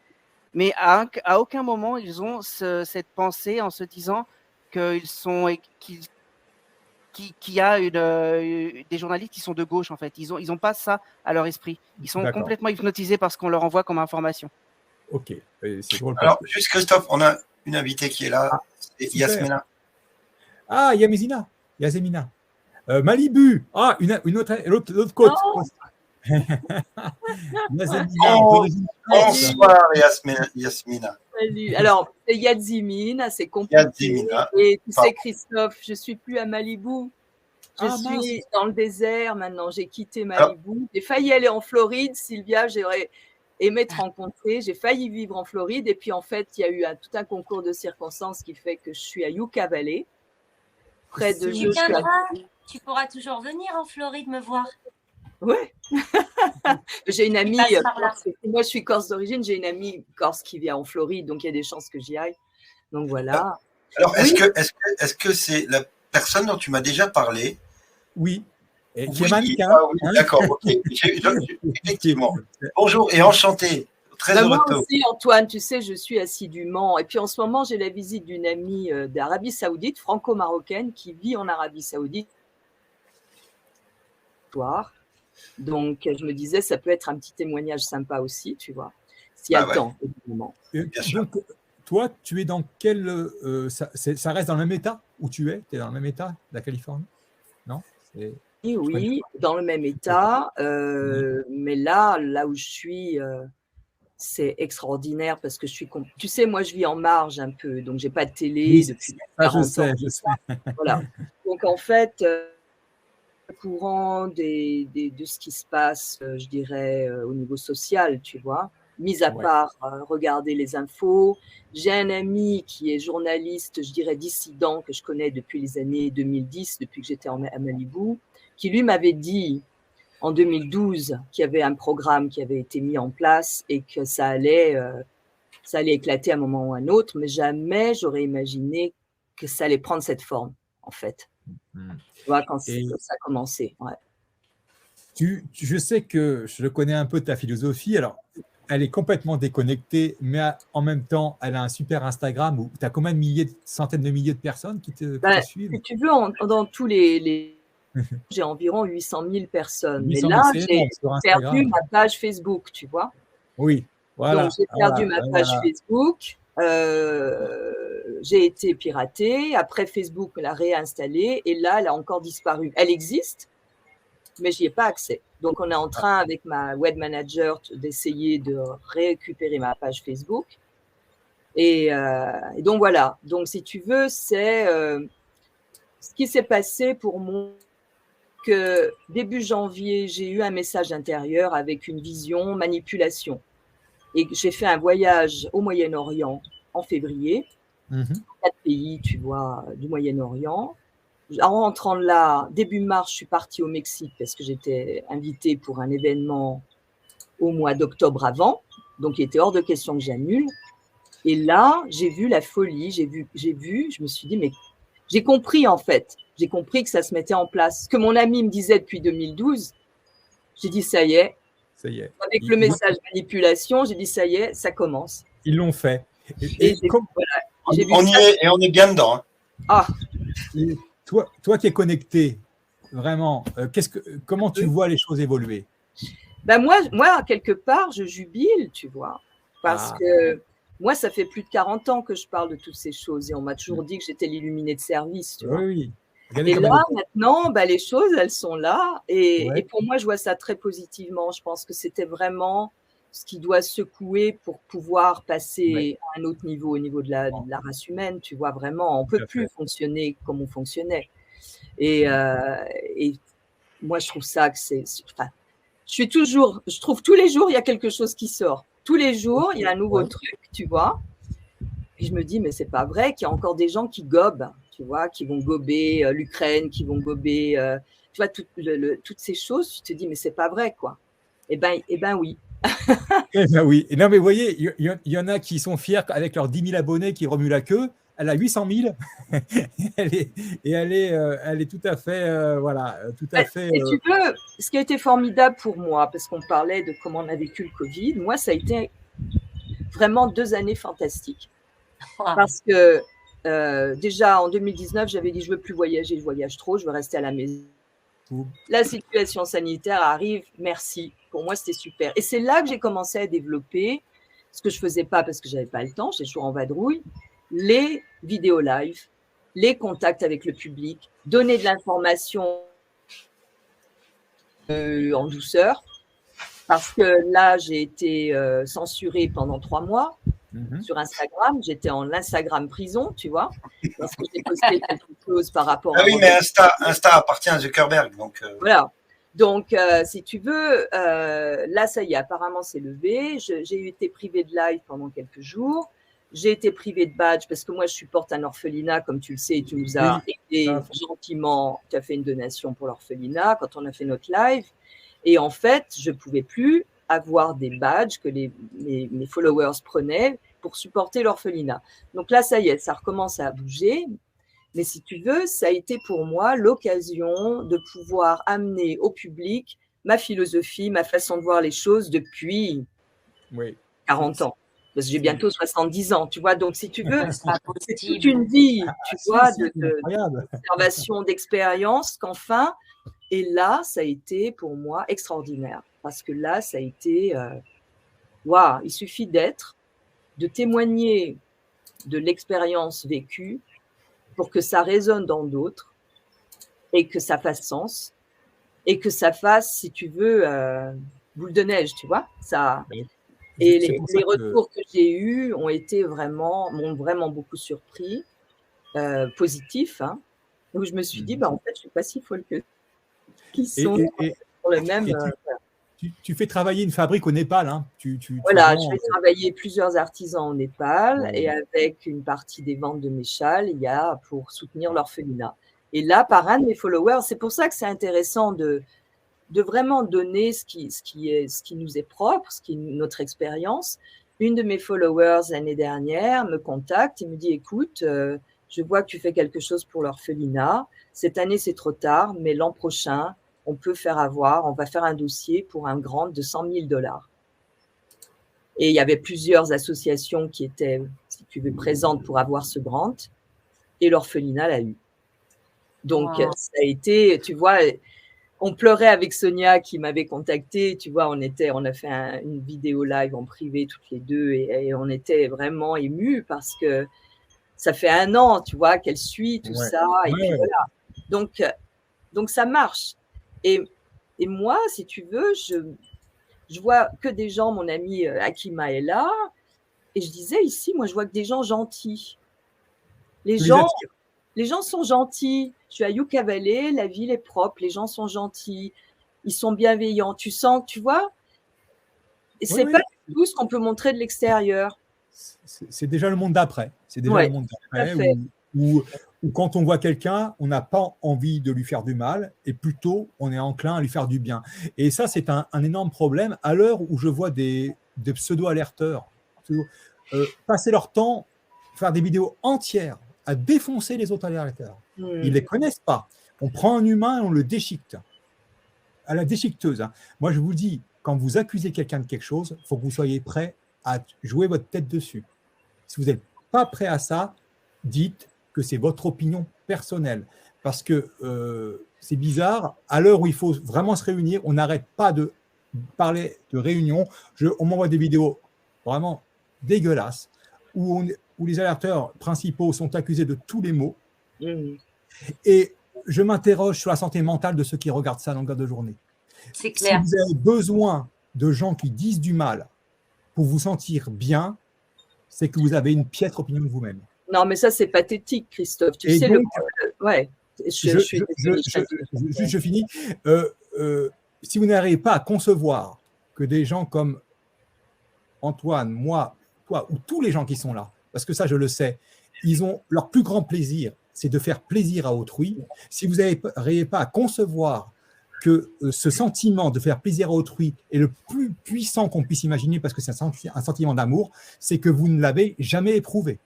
Mais à aucun moment, ils ont cette pensée en se disant qu'il y a des journalistes qui sont de gauche, en fait. Ils ont pas ça à leur esprit. Ils sont complètement hypnotisés par ce qu'on leur envoie comme information. Ok, c'est drôle. Alors, juste Christophe, on a une invitée qui est là, c'est Yasmina. Ah, Yasmina. Malibu. Ah, l'autre côte. Oh. Bonsoir Yasmina. Salut. Alors, c'est Yadzimina, c'est compliqué. Et tu sais, Christophe, je ne suis plus à Malibu. Je suis dans le désert maintenant. J'ai quitté Malibu. J'ai failli aller en Floride. Sylvia, j'aurais aimé te rencontrer. J'ai failli vivre en Floride. Et puis, en fait, il y a eu tout un concours de circonstances qui fait que je suis à Yucca Valley. Près de Tu pourras toujours venir en Floride me voir. Ouais. J'ai une amie, moi je suis corse d'origine, j'ai une amie corse qui vient en Floride, donc il y a des chances que j'y aille. Donc voilà. Alors, est-ce que c'est la personne dont tu m'as déjà parlé? Oui. Et qui est mannequin. Ah, oui, d'accord, ok. Effectivement. Bonjour et enchanté. Très heureux de te voir. Moi aussi, Antoine, tu sais, je suis assidûment. Et puis en ce moment, j'ai la visite d'une amie d'Arabie Saoudite, franco-marocaine, qui vit en Arabie Saoudite. Donc, je me disais, ça peut être un petit témoignage sympa aussi, tu vois, s'il y a le temps, évidemment. Donc, toi, tu es dans quel… ça reste dans le même état où tu es? Tu es dans le même état de la Californie? Non? oui, dans le même état. Mais là où je suis, c'est extraordinaire parce que je suis. Tu sais, moi, je vis en marge un peu, donc j'ai pas de télé depuis 40 ans. Je sais. Voilà. Donc en fait, au courant de ce qui se passe, je dirais, au niveau social, tu vois. Mis à part regarder les infos. J'ai un ami qui est journaliste, je dirais dissident, que je connais depuis les années 2010, depuis que j'étais à Malibu, qui lui m'avait dit en 2012 qu'il y avait un programme qui avait été mis en place et que ça allait éclater à un moment ou à un autre, mais jamais j'aurais imaginé que ça allait prendre cette forme, en fait. Tu vois, quand ça a commencé. Ouais. Je sais que je connais un peu ta philosophie. Alors, elle est complètement déconnectée, mais en même temps, elle a un super Instagram où tu as combien de centaines de milliers de personnes qui te suivent? Si tu veux, dans tous les j'ai environ 800 000 personnes. 800 000, mais là, j'ai perdu ma page Facebook, tu vois. Oui, voilà. Donc, j'ai perdu ma page Facebook. J'ai été piratée. Après, Facebook l'a réinstallée. Et là, elle a encore disparu. Elle existe, mais je n'y ai pas accès. Donc, on est en train, avec ma web manager, d'essayer de récupérer ma page Facebook. Et donc, voilà. Donc, si tu veux, c'est ce qui s'est passé pour moi. Que début janvier, j'ai eu un message intérieur avec une vision manipulation. Et j'ai fait un voyage au Moyen-Orient en février, 4 pays, tu vois, du Moyen-Orient. En rentrant de là, début mars, je suis partie au Mexique parce que j'étais invitée pour un événement au mois d'octobre avant, donc il était hors de question que j'annule. Et là, j'ai vu la folie, j'ai vu, je me suis dit, mais j'ai compris en fait. J'ai compris que ça se mettait en place. Ce que mon ami me disait depuis 2012, j'ai dit ça y est. Ça y est. Avec le message manipulation, j'ai dit ça y est, ça commence. Ils l'ont fait. On y est et on est bien dedans. Hein. Ah. Et toi qui es connecté, vraiment, comment tu vois les choses évoluer? Ben moi, quelque part, je jubile, tu vois. Parce que moi, ça fait plus de 40 ans que je parle de toutes ces choses et on m'a toujours dit que j'étais l'illuminée de service. Tu vois. Oui. Et là, maintenant, les choses, elles sont là. Et pour moi, je vois ça très positivement. Je pense que c'était vraiment ce qui doit secouer pour pouvoir passer à un autre niveau, au niveau de la race humaine. Tu vois, vraiment, on ne peut plus fonctionner comme on fonctionnait. Et moi, je trouve ça que je trouve tous les jours, il y a quelque chose qui sort. Tous les jours, il y a un nouveau truc, tu vois. Et je me dis, mais c'est pas vrai qu'il y a encore des gens qui gobent, tu vois, qui vont gober l'Ukraine, qui vont gober, tu vois, toutes ces choses. Tu te dis, mais c'est pas vrai, quoi. Eh ben oui. Eh ben oui. Et non, mais vous voyez, il y en a qui sont fiers avec leurs 10 000 abonnés qui remuent la queue. Elle a 800 000. Elle est tout à fait, tout à fait. Et tu veux, ce qui a été formidable pour moi, parce qu'on parlait de comment on a vécu le Covid, moi, ça a été vraiment 2 années fantastiques. Parce que déjà en 2019, j'avais dit je ne veux plus voyager, je voyage trop, je veux rester à la maison. La situation sanitaire arrive, merci. Pour moi, c'était super. Et c'est là que j'ai commencé à développer ce que je ne faisais pas parce que je n'avais pas le temps, j'étais toujours en vadrouille, les vidéos live, les contacts avec le public, donner de l'information en douceur. Parce que là, j'ai été censurée pendant 3 mois sur Instagram. J'étais en Instagram prison, tu vois, parce que j'ai posté quelque chose par rapport à… Ah oui, mais Insta appartient à Zuckerberg. Donc Voilà. Donc, si tu veux, là, ça y est, apparemment, c'est levé. J'ai été privée de live pendant quelques jours. J'ai été privée de badge parce que moi, je supporte un orphelinat, comme tu le sais, et tu nous as aidé gentiment. Tu as fait une donation pour l'orphelinat quand on a fait notre live. Et en fait, je ne pouvais plus avoir des badges que mes followers prenaient pour supporter l'orphelinat. Donc là, ça y est, ça recommence à bouger. Mais si tu veux, ça a été pour moi l'occasion de pouvoir amener au public ma philosophie, ma façon de voir les choses depuis 40 ans. Parce que j'ai bientôt 70 ans, tu vois. Donc, si tu veux, c'est toute une vie, tu vois, d'observation, d'expérience, qu'enfin… Et là, ça a été pour moi extraordinaire. Parce que là, ça a été… waouh, il suffit de témoigner de l'expérience vécue pour que ça résonne dans d'autres et que ça fasse sens. et que ça fasse, si tu veux, boule de neige, tu vois. Ça. Et les retours que j'ai eus m'ont vraiment beaucoup surpris, positifs. Hein. Donc je me suis dit, en fait, je suis pas si folle que qui sont sur le même. Tu fais travailler une fabrique au Népal. Hein. Voilà, je fais travailler plusieurs artisans au Népal et avec une partie des ventes de mes châles, il y a pour soutenir l'orphelinat. Et là, par un de mes followers, c'est pour ça que c'est intéressant de vraiment donner ce qui nous est propre, ce qui est notre expérience. Une de mes followers l'année dernière me contacte et me dit, écoute, je vois que tu fais quelque chose pour l'orphelinat. Cette année, c'est trop tard, mais l'an prochain, on va faire un dossier pour un grant de $100 000. Et il y avait plusieurs associations qui étaient, si tu veux, présentes pour avoir ce grant. Et l'orphelinat l'a eu. Donc, ça a été, tu vois, on pleurait avec Sonia qui m'avait contacté. Tu vois, on a fait une vidéo live en privé toutes les deux et on était vraiment émus parce que ça fait 1 an, tu vois, qu'elle suit tout ça. Et puis voilà. Donc, ça marche. Et moi, si tu veux, je vois que des gens, mon amie Akima est là, et je disais ici, moi, je vois que des gens gentils. Les gens sont gentils. Je suis à Yucca Valley, la ville est propre, les gens sont gentils, ils sont bienveillants. Tu sens, tu vois, c'est pas tout ce qu'on peut montrer de l'extérieur. C'est déjà le monde d'après. C'est déjà le monde d'après où quand on voit quelqu'un, on n'a pas envie de lui faire du mal et plutôt on est enclin à lui faire du bien. Et ça, c'est un énorme problème à l'heure où je vois des pseudo-alerteurs passer leur temps, faire des vidéos entières à défoncer les autres alerteurs. Ils ne les connaissent pas. On prend un humain et on le déchiquete. À la déchiqueteuse. Hein. Moi, je vous dis, quand vous accusez quelqu'un de quelque chose, il faut que vous soyez prêt à jouer votre tête dessus. Si vous n'êtes pas prêt à ça, dites que c'est votre opinion personnelle. Parce que c'est bizarre, à l'heure où il faut vraiment se réunir, on n'arrête pas de parler de réunion. On m'envoie des vidéos vraiment dégueulasses où les alerteurs principaux sont accusés de tous les maux. Et je m'interroge sur la santé mentale de ceux qui regardent ça à longueur de journée. C'est clair. Si vous avez besoin de gens qui disent du mal pour vous sentir bien, c'est que vous avez une piètre opinion de vous-même. Non, mais ça, c'est pathétique, Christophe. Tu sais, donc, je finis. Si vous n'arrivez pas à concevoir que des gens comme Antoine, moi, toi, ou tous les gens qui sont là, parce que ça, je le sais, ils ont leur plus grand plaisir, c'est de faire plaisir à autrui. Si vous n'arrivez pas à concevoir que ce sentiment de faire plaisir à autrui est le plus puissant qu'on puisse imaginer, parce que c'est un sentiment d'amour, c'est que vous ne l'avez jamais éprouvé.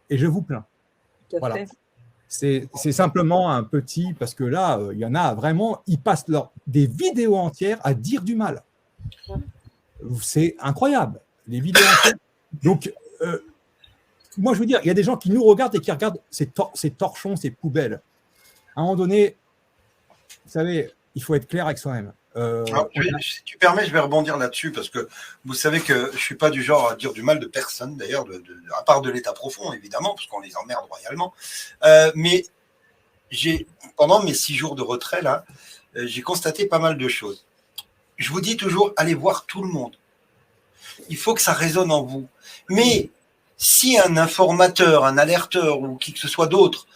Et je vous plains. Voilà. C'est simplement un petit, parce que là, il y en a vraiment, ils passent des vidéos entières à dire du mal. C'est incroyable, les vidéos entières. Donc, moi, je veux dire, il y a des gens qui nous regardent et qui regardent ces torchons, ces poubelles. À un moment donné, vous savez, il faut être clair avec soi-même. Si tu permets, je vais rebondir là-dessus parce que vous savez que je ne suis pas du genre à dire du mal de personne, d'ailleurs, à part de l'état profond, évidemment, parce qu'on les emmerde royalement. Mais pendant mes 6 jours de retrait, là, j'ai constaté pas mal de choses. Je vous dis toujours, allez voir tout le monde. Il faut que ça résonne en vous. Mais si un informateur, un alerteur ou qui que ce soit d'autre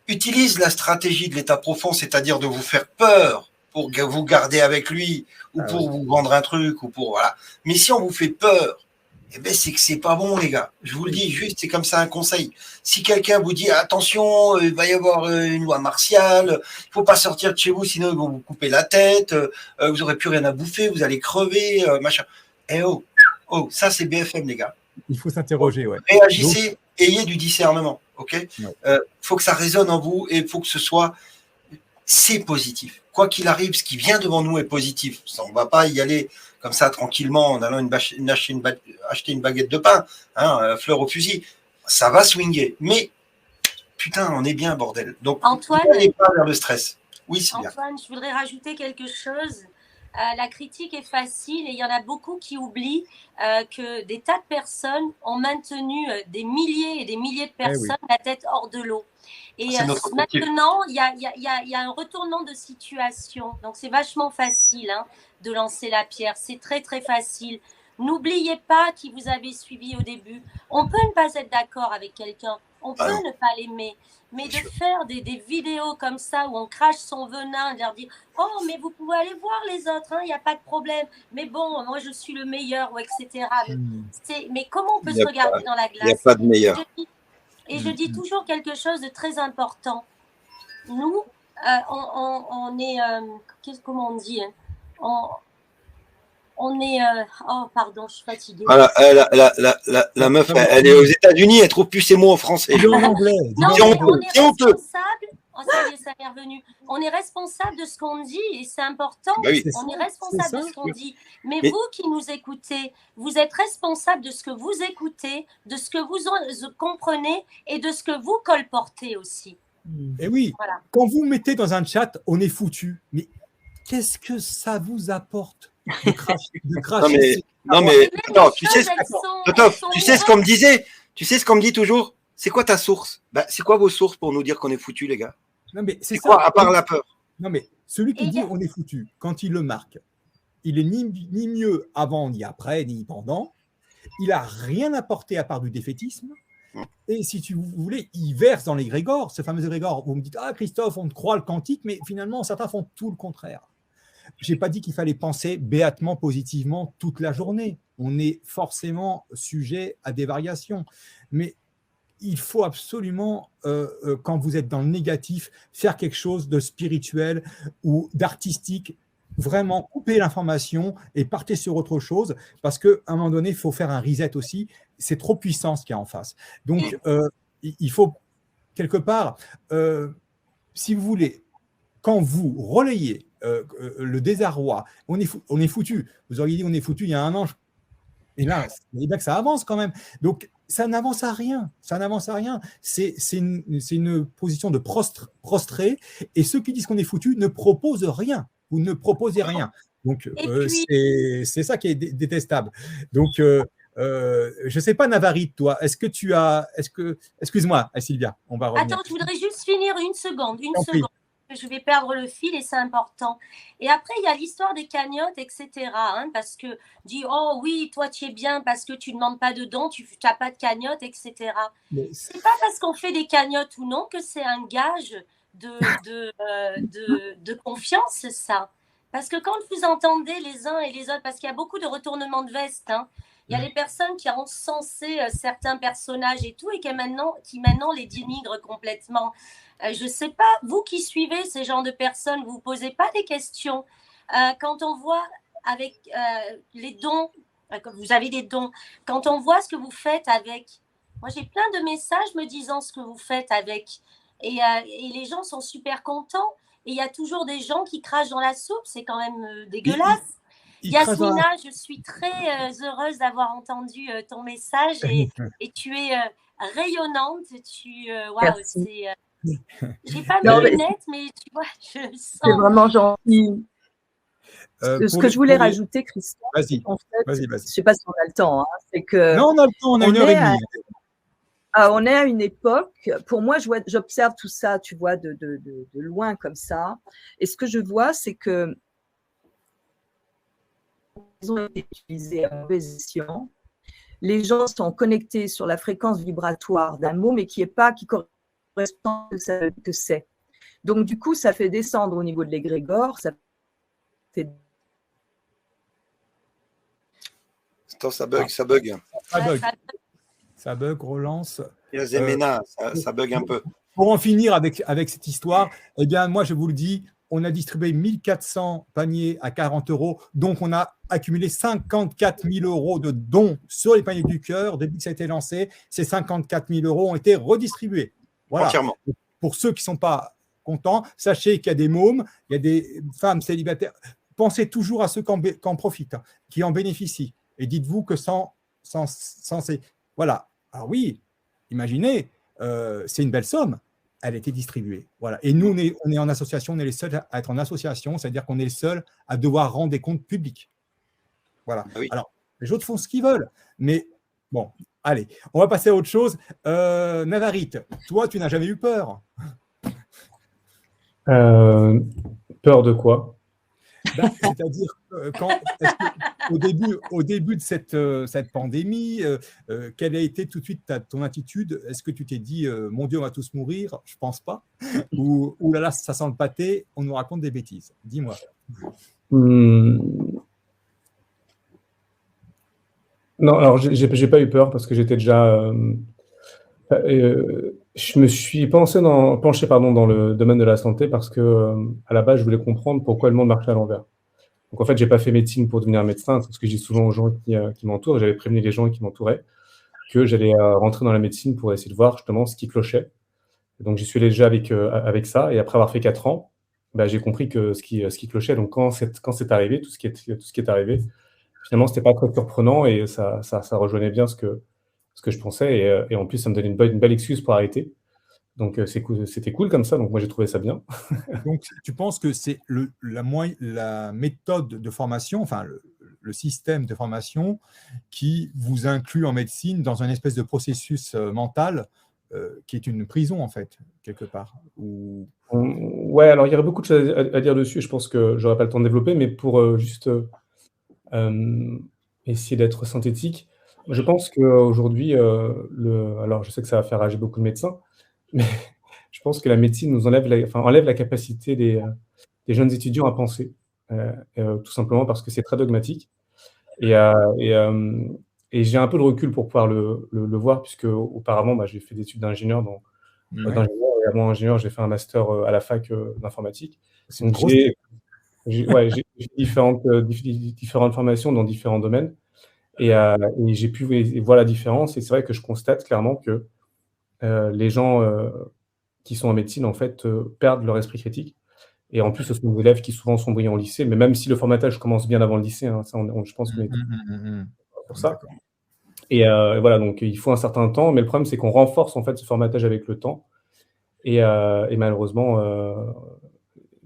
utilise la stratégie de l'état profond, c'est-à-dire de vous faire peur pour vous garder avec lui ou pour vous vendre un truc ou pour voilà. Mais si on vous fait peur, eh ben c'est que c'est pas bon, les gars. Je vous le dis juste, c'est comme ça un conseil. Si quelqu'un vous dit attention, il va y avoir une loi martiale, il faut pas sortir de chez vous, sinon ils vont vous couper la tête, vous aurez plus rien à bouffer, vous allez crever, machin. Eh oh, ça c'est BFM, les gars. Il faut s'interroger, ouais. Réagissez, ayez du discernement, ok. Faut que ça résonne en vous et il faut que ce soit, c'est positif. Quoi qu'il arrive, ce qui vient devant nous est positif. On ne va pas y aller comme ça tranquillement en allant acheter une baguette de pain, fleur au fusil. Ça va swinguer. Mais putain, on est bien, bordel. Donc, Antoine, n'allez pas vers le stress. Oui, Sylvia. Antoine, je voudrais rajouter quelque chose. la critique est facile et il y en a beaucoup qui oublient que des tas de personnes ont maintenu des milliers et des milliers de personnes la tête hors de l'eau. Et maintenant, il y a un retournement de situation. Donc, c'est vachement facile de lancer la pierre. C'est très, très facile. N'oubliez pas qui vous avez suivi au début. On peut ne pas être d'accord avec quelqu'un. On peut ne pas l'aimer. Mais de faire des vidéos comme ça où on crache son venin, de leur dire « Oh, mais vous pouvez aller voir les autres, il n'y a pas de problème. Mais bon, moi, je suis le meilleur, ou etc. » Mais comment on peut se regarder dans la glace? Il n'y a pas de meilleur. Et je dis toujours quelque chose de très important. Nous, on est... comment on dit on est... oh, pardon, je suis fatiguée. Voilà, la meuf, elle est aux États-Unis, elle trouve plus ses mots en français. En anglais. Non, mais on est responsable. Oh, ça y est, ça m'est revenu. On est responsable de ce qu'on dit et c'est important. Bah oui. On est responsable de ce qu'on dit. Mais vous qui nous écoutez, vous êtes responsable de ce que vous écoutez, de ce que vous comprenez et de ce que vous colportez aussi. Et oui, quand vous mettez dans un chat, on est foutu. Mais qu'est-ce que ça vous apporte de cracher Non mais attends, tu sais ce qu'on me disait, tu sais ce qu'on me dit toujours. C'est quoi ta source? C'est quoi vos sources pour nous dire qu'on est foutu, les gars? Non mais c'est quoi, à part la peur? Non mais celui qui dit on est foutu, quand il le marque, il est ni mieux avant ni après ni pendant. Il a rien apporté à part du défaitisme. Et si tu voulais, il verse dans l'égrégore, ce fameux égrégore. Vous me dites, Christophe, on te croit le quantique, mais finalement, certains font tout le contraire. Je n'ai pas dit qu'il fallait penser béatement, positivement toute la journée. On est forcément sujet à des variations. Mais il faut absolument, quand vous êtes dans le négatif, faire quelque chose de spirituel ou d'artistique. Vraiment couper l'information et partez sur autre chose, parce qu'à un moment donné, il faut faire un reset aussi. C'est trop puissant ce qu'il y a en face. Donc, il faut, quelque part, si vous voulez, quand vous relayez le désarroi, on est foutu. Vous auriez dit on est foutu il y a un an. Et là, il bien que ça avance quand même. Donc, ça n'avance à rien. Ça n'avance à rien. C'est une position de prostré. Et ceux qui disent qu'on est foutu ne proposent rien. Vous ne proposez rien. Donc, c'est ça qui est détestable. Donc, je ne sais pas, Navarite, toi, est-ce que tu as... Excuse-moi, Sylvia, on va revenir. Attends, je voudrais juste finir une seconde. Je vais perdre le fil et c'est important. Et après, il y a l'histoire des cagnottes, etc. Parce que dit, oh oui, toi, tu es bien parce que tu ne demandes pas de dons, tu n'as pas de cagnotte, etc. C'est pas parce qu'on fait des cagnottes ou non que c'est un gage de confiance, ça. Parce que quand vous entendez les uns et les autres, parce qu'il y a beaucoup de retournements de veste, il y a les personnes qui ont censé certains personnages et tout, et qui maintenant les dénigrent complètement. Je ne sais pas, vous qui suivez ces genres de personnes, vous ne posez pas des questions. Quand on voit avec les dons, vous avez des dons, quand on voit ce que vous faites avec, moi j'ai plein de messages me disant ce que vous faites avec, et les gens sont super contents, et il y a toujours des gens qui crachent dans la soupe, c'est quand même dégueulasse. Yasmina, je suis très heureuse d'avoir entendu ton message, et tu es rayonnante, waouh, c'est... J'ai pas mes lunettes, mais tu vois, je le sens. C'est vraiment gentil. Ce que je voulais rajouter, Christophe, en fait, vas-y. je ne sais pas si on a le temps, c'est que... Non, on a le temps, on a 1h30. On est à une époque, pour moi, j'observe tout ça, tu vois, de loin comme ça, et ce que je vois, c'est que ils ont été utilisés à mauvais escient. Les gens sont connectés sur la fréquence vibratoire d'un mot, mais qui correspond à ce que c'est. Donc, du coup, ça fait descendre au niveau de l'égrégore. Attends, ça bug. Ça bug, relance. Il y a Zemena, ça bug un peu. Pour en finir avec cette histoire, eh bien, moi, je vous le dis, on a distribué 1400 paniers à 40 €, donc on a accumulé 54 000 € de dons sur les paniers du cœur. Depuis que ça a été lancé, ces 54 000 € ont été redistribués. Voilà. Entièrement. Pour ceux qui ne sont pas contents, sachez qu'il y a des mômes, il y a des femmes célibataires. Pensez toujours à ceux qui en profitent, qui en bénéficient. Et dites-vous que sans ces... Voilà. Alors oui, imaginez, c'est une belle somme. elle était distribuée. Voilà. Et nous, on est en association, on est les seuls à être en association, c'est-à-dire qu'on est les seuls à devoir rendre des comptes publics. Voilà. Ah oui. Alors, les autres font ce qu'ils veulent, mais bon, allez, on va passer à autre chose. Navarite, toi, tu n'as jamais eu peur? Peur de quoi? C'est-à-dire, au début de cette pandémie, quelle a été tout de suite ton attitude? Est-ce que tu t'es dit, mon Dieu, on va tous mourir? Je ne pense pas. Ou là là, ça sent le pâté, on nous raconte des bêtises. Dis-moi. Non, alors j'ai pas eu peur parce que j'étais déjà. Je me suis penché dans le domaine de la santé parce que à la base, je voulais comprendre pourquoi le monde marchait à l'envers. Donc en fait, j'ai pas fait médecine pour devenir médecin, c'est ce que je dis souvent aux gens qui m'entourent. J'avais prévenu les gens qui m'entouraient que j'allais rentrer dans la médecine pour essayer de voir justement ce qui clochait. Et donc j'y suis allé déjà avec ça, et après avoir fait 4 ans, j'ai compris que ce qui clochait. Donc quand c'est arrivé, tout ce qui est arrivé, finalement, c'était pas très surprenant et ça rejoignait bien ce que je pensais. Et en plus, ça me donnait une belle excuse pour arrêter. Donc, c'était cool comme ça. Donc, moi, j'ai trouvé ça bien. Donc, tu penses que c'est la méthode de formation, enfin, le système de formation qui vous inclut en médecine dans un espèce de processus mental qui est une prison, en fait, quelque part. Ouais, alors il y aurait beaucoup de choses à dire dessus. Je pense que j'aurais pas le temps de développer, mais pour juste essayer d'être synthétique, je pense qu'aujourd'hui, alors je sais que ça va faire rager beaucoup de médecins, mais je pense que la médecine nous enlève la capacité des jeunes étudiants à penser, tout simplement parce que c'est très dogmatique. Et j'ai un peu de recul pour pouvoir le voir, puisque auparavant, j'ai fait des études d'ingénieur et avant ingénieur, j'ai fait un master à la fac d'informatique. Donc j'ai différentes formations dans différents domaines, et j'ai pu voir la différence. Et c'est vrai que je constate clairement que les gens qui sont en médecine, en fait, perdent leur esprit critique. Et en plus, ce sont des élèves qui souvent sont brillants au lycée, mais même si le formatage commence bien avant le lycée, hein, ça, je pense qu'on est pour ça. Et voilà, donc il faut un certain temps, mais le problème, c'est qu'on renforce en fait ce formatage avec le temps. Et malheureusement,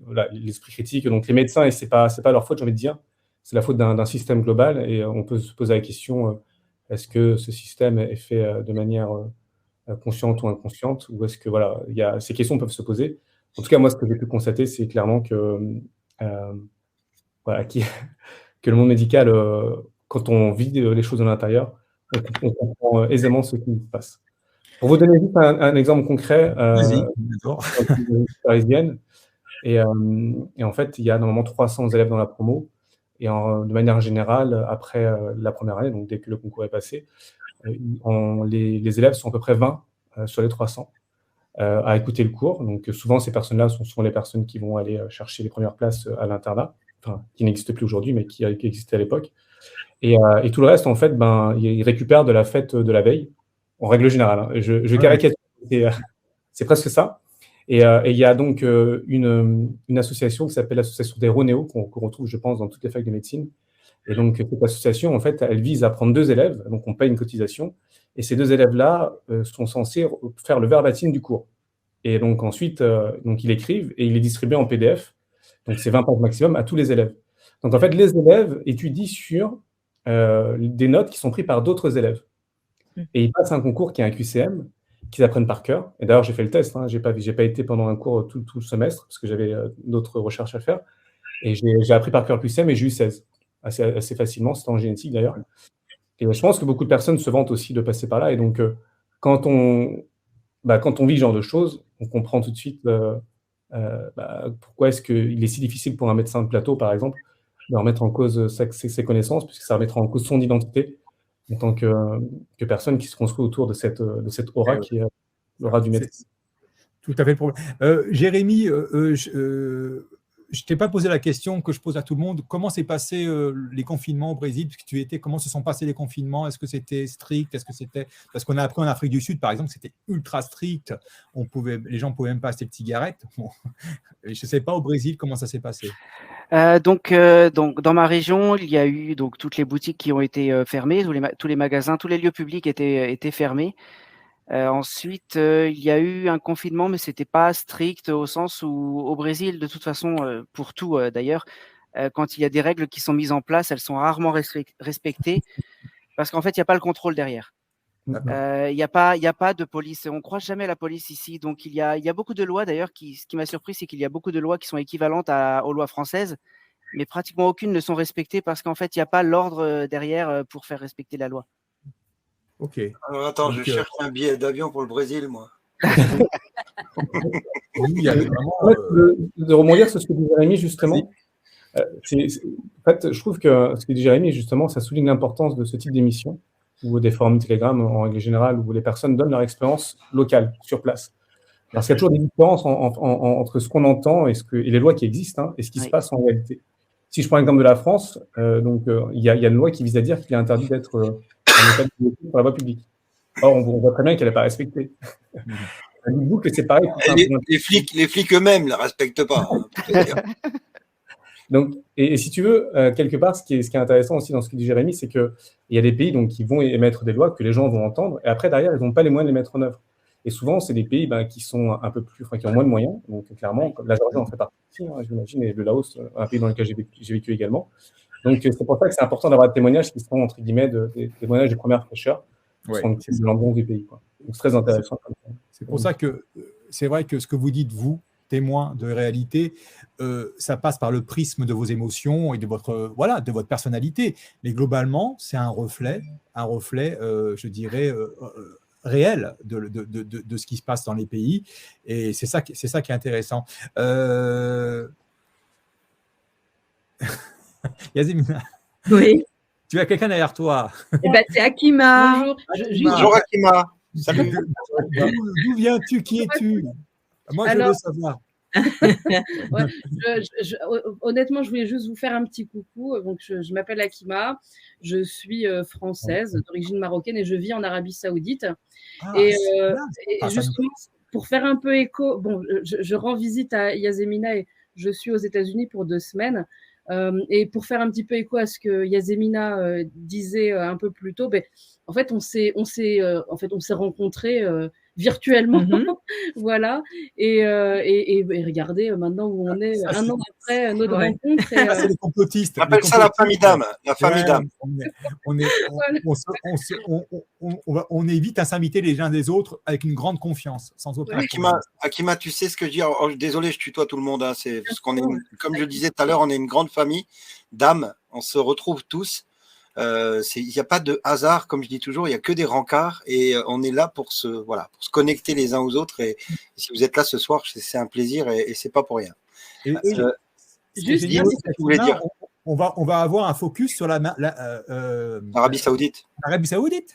voilà, l'esprit critique, donc les médecins, et c'est pas leur faute, j'ai envie de dire, c'est la faute d'un système global. Et on peut se poser la question, est-ce que ce système est fait de manière consciente ou inconsciente, ou est-ce que voilà, ces questions peuvent se poser. En tout cas, moi, ce que j'ai pu constater, c'est clairement que que le monde médical, quand on vit les choses de l'intérieur, on comprend aisément ce qui se passe. Pour vous donner juste un exemple concret, parisienne, et en fait, il y a normalement 300 élèves dans la promo, et de manière générale, après la première année, donc dès que le concours est passé, les élèves sont à peu près 20 sur les 300 à écouter le cours. Donc souvent, ces personnes-là sont souvent les personnes qui vont aller chercher les premières places à l'internat, qui n'existe plus aujourd'hui, mais qui existait à l'époque. Et tout le reste, en fait, ils récupèrent de la fête de la veille, en règle générale. Hein. Je caricature, c'est presque ça. Et il y a donc une association qui s'appelle l'association des Ronéo, qu'on retrouve, je pense, dans toutes les facs de médecine. Et donc, cette association, en fait, elle vise à prendre 2 élèves, donc on paye une cotisation, et ces 2 élèves-là sont censés faire le verbatim du cours. Et donc, ensuite, donc, ils l'écrivent et ils les distribuent en PDF. Donc, c'est 20 pages maximum à tous les élèves. Donc, en fait, les élèves étudient sur des notes qui sont prises par d'autres élèves. Et ils passent un concours qui est un QCM, qu'ils apprennent par cœur. Et d'ailleurs, j'ai fait le test. Hein, j'ai pas été pendant un cours tout le semestre, parce que j'avais d'autres recherches à faire. Et j'ai appris par cœur le QCM et j'ai eu 16. Assez facilement, c'était en génétique d'ailleurs. Et je pense que beaucoup de personnes se vantent aussi de passer par là. Et donc, quand on vit ce genre de choses, on comprend tout de suite pourquoi est-ce qu'il est si difficile pour un médecin de plateau, par exemple, de remettre en cause ses connaissances, puisque ça remettra en cause son identité en tant que personne qui se construit autour de cette aura qui est l'aura du médecin. Tout à fait le problème. Jérémy, je ne t'ai pas posé la question que je pose à tout le monde. Comment s'est passé les confinements au Brésil? Comment se sont passés les confinements? Est-ce que c'était strict? Parce qu'on a appris en Afrique du Sud, par exemple, c'était ultra strict. Les gens ne pouvaient même pas acheter de cigarettes. Bon. Je ne sais pas au Brésil comment ça s'est passé. Donc, dans ma région, il y a eu donc toutes les boutiques qui ont été fermées, tous les magasins, tous les lieux publics étaient fermés. Ensuite, il y a eu un confinement, mais c'était pas strict au sens où au Brésil, de toute façon, pour tout d'ailleurs, quand il y a des règles qui sont mises en place, elles sont rarement respectées parce qu'en fait, il n'y a pas le contrôle derrière. Il n'y a pas de police. On ne croise jamais la police ici. Donc, il y a beaucoup de lois d'ailleurs. Ce qui m'a surpris, c'est qu'il y a beaucoup de lois qui sont équivalentes aux lois françaises, mais pratiquement aucune ne sont respectées parce qu'en fait, il n'y a pas l'ordre derrière pour faire respecter la loi. Ok. Alors attends, je cherche un billet d'avion pour le Brésil, moi. De rebondir sur ce que dit Jérémy, justement. En fait, je trouve que ce que dit Jérémy, justement, ça souligne l'importance de ce type d'émission ou des forums Telegram en règle générale où les personnes donnent leur expérience locale, sur place. Parce qu'il y a toujours des différences entre ce qu'on entend et les lois qui existent et ce qui se passe en réalité. Si je prends l'exemple de la France, il y a une loi qui vise à dire qu'il est interdit d'être en état de par la voie publique. Or, on voit très bien qu'elle n'est pas respectée. Dites-vous que c'est pareil. Les flics eux-mêmes ne la respectent pas. Donc, et si tu veux, quelque part, ce qui est intéressant aussi dans ce que dit Jérémy, c'est qu'il y a des pays qui vont émettre des lois que les gens vont entendre, et après, derrière, ils n'ont pas les moyens de les mettre en œuvre. Et souvent, c'est des pays qui sont un peu plus, qui ont moins de moyens. Donc, clairement, comme la Géorgie en fait partie, j'imagine, et le Laos, un pays dans lequel j'ai vécu également. Donc, c'est pour ça que c'est important d'avoir des témoignages qui sont, entre guillemets, des témoignages de première fraîcheur, qui sont de l'ambiance du pays. Donc, c'est très intéressant. C'est pour ça que c'est vrai que ce que vous dites, vous, témoin de réalité, ça passe par le prisme de vos émotions et de votre personnalité. Mais globalement, c'est un reflet, je dirais, réel de ce qui se passe dans les pays. Et c'est ça qui est intéressant. Yazimina. Oui. Tu as quelqu'un derrière toi. C'est Akima. Bonjour. Bonjour Akima. Salut. D'où viens-tu? Qui es-tu? Moi, je veux savoir. Honnêtement, je voulais juste vous faire un petit coucou. Donc, je m'appelle Akima, je suis française d'origine marocaine et je vis en Arabie Saoudite. Justement, pour faire un peu écho, je rends visite à Yazemina et je suis aux États-Unis pour 2 semaines. Et pour faire un petit peu écho à ce que Yazemina disait un peu plus tôt, en fait, on s'est rencontrés virtuellement, voilà. Et regardez maintenant où on est, un an après notre rencontre. C'est les complotistes. On appelle ça la famille d'âme. La famille d'âme. On évite à s'inviter les uns des autres avec une grande confiance, sans aucun problème. Akima, tu sais ce que je dis. Désolé, je tutoie tout le monde. C'est parce qu'on est, comme je le disais tout à l'heure, on est une grande famille d'âmes. On se retrouve tous. Il n'y a pas de hasard, comme je dis toujours, il n'y a que des rencarts et on est là pour se connecter les uns aux autres. Et si vous êtes là ce soir, c'est un plaisir et c'est pas pour rien. Juste dire, on va avoir un focus sur l'Arabie Saoudite. L'Arabie Saoudite.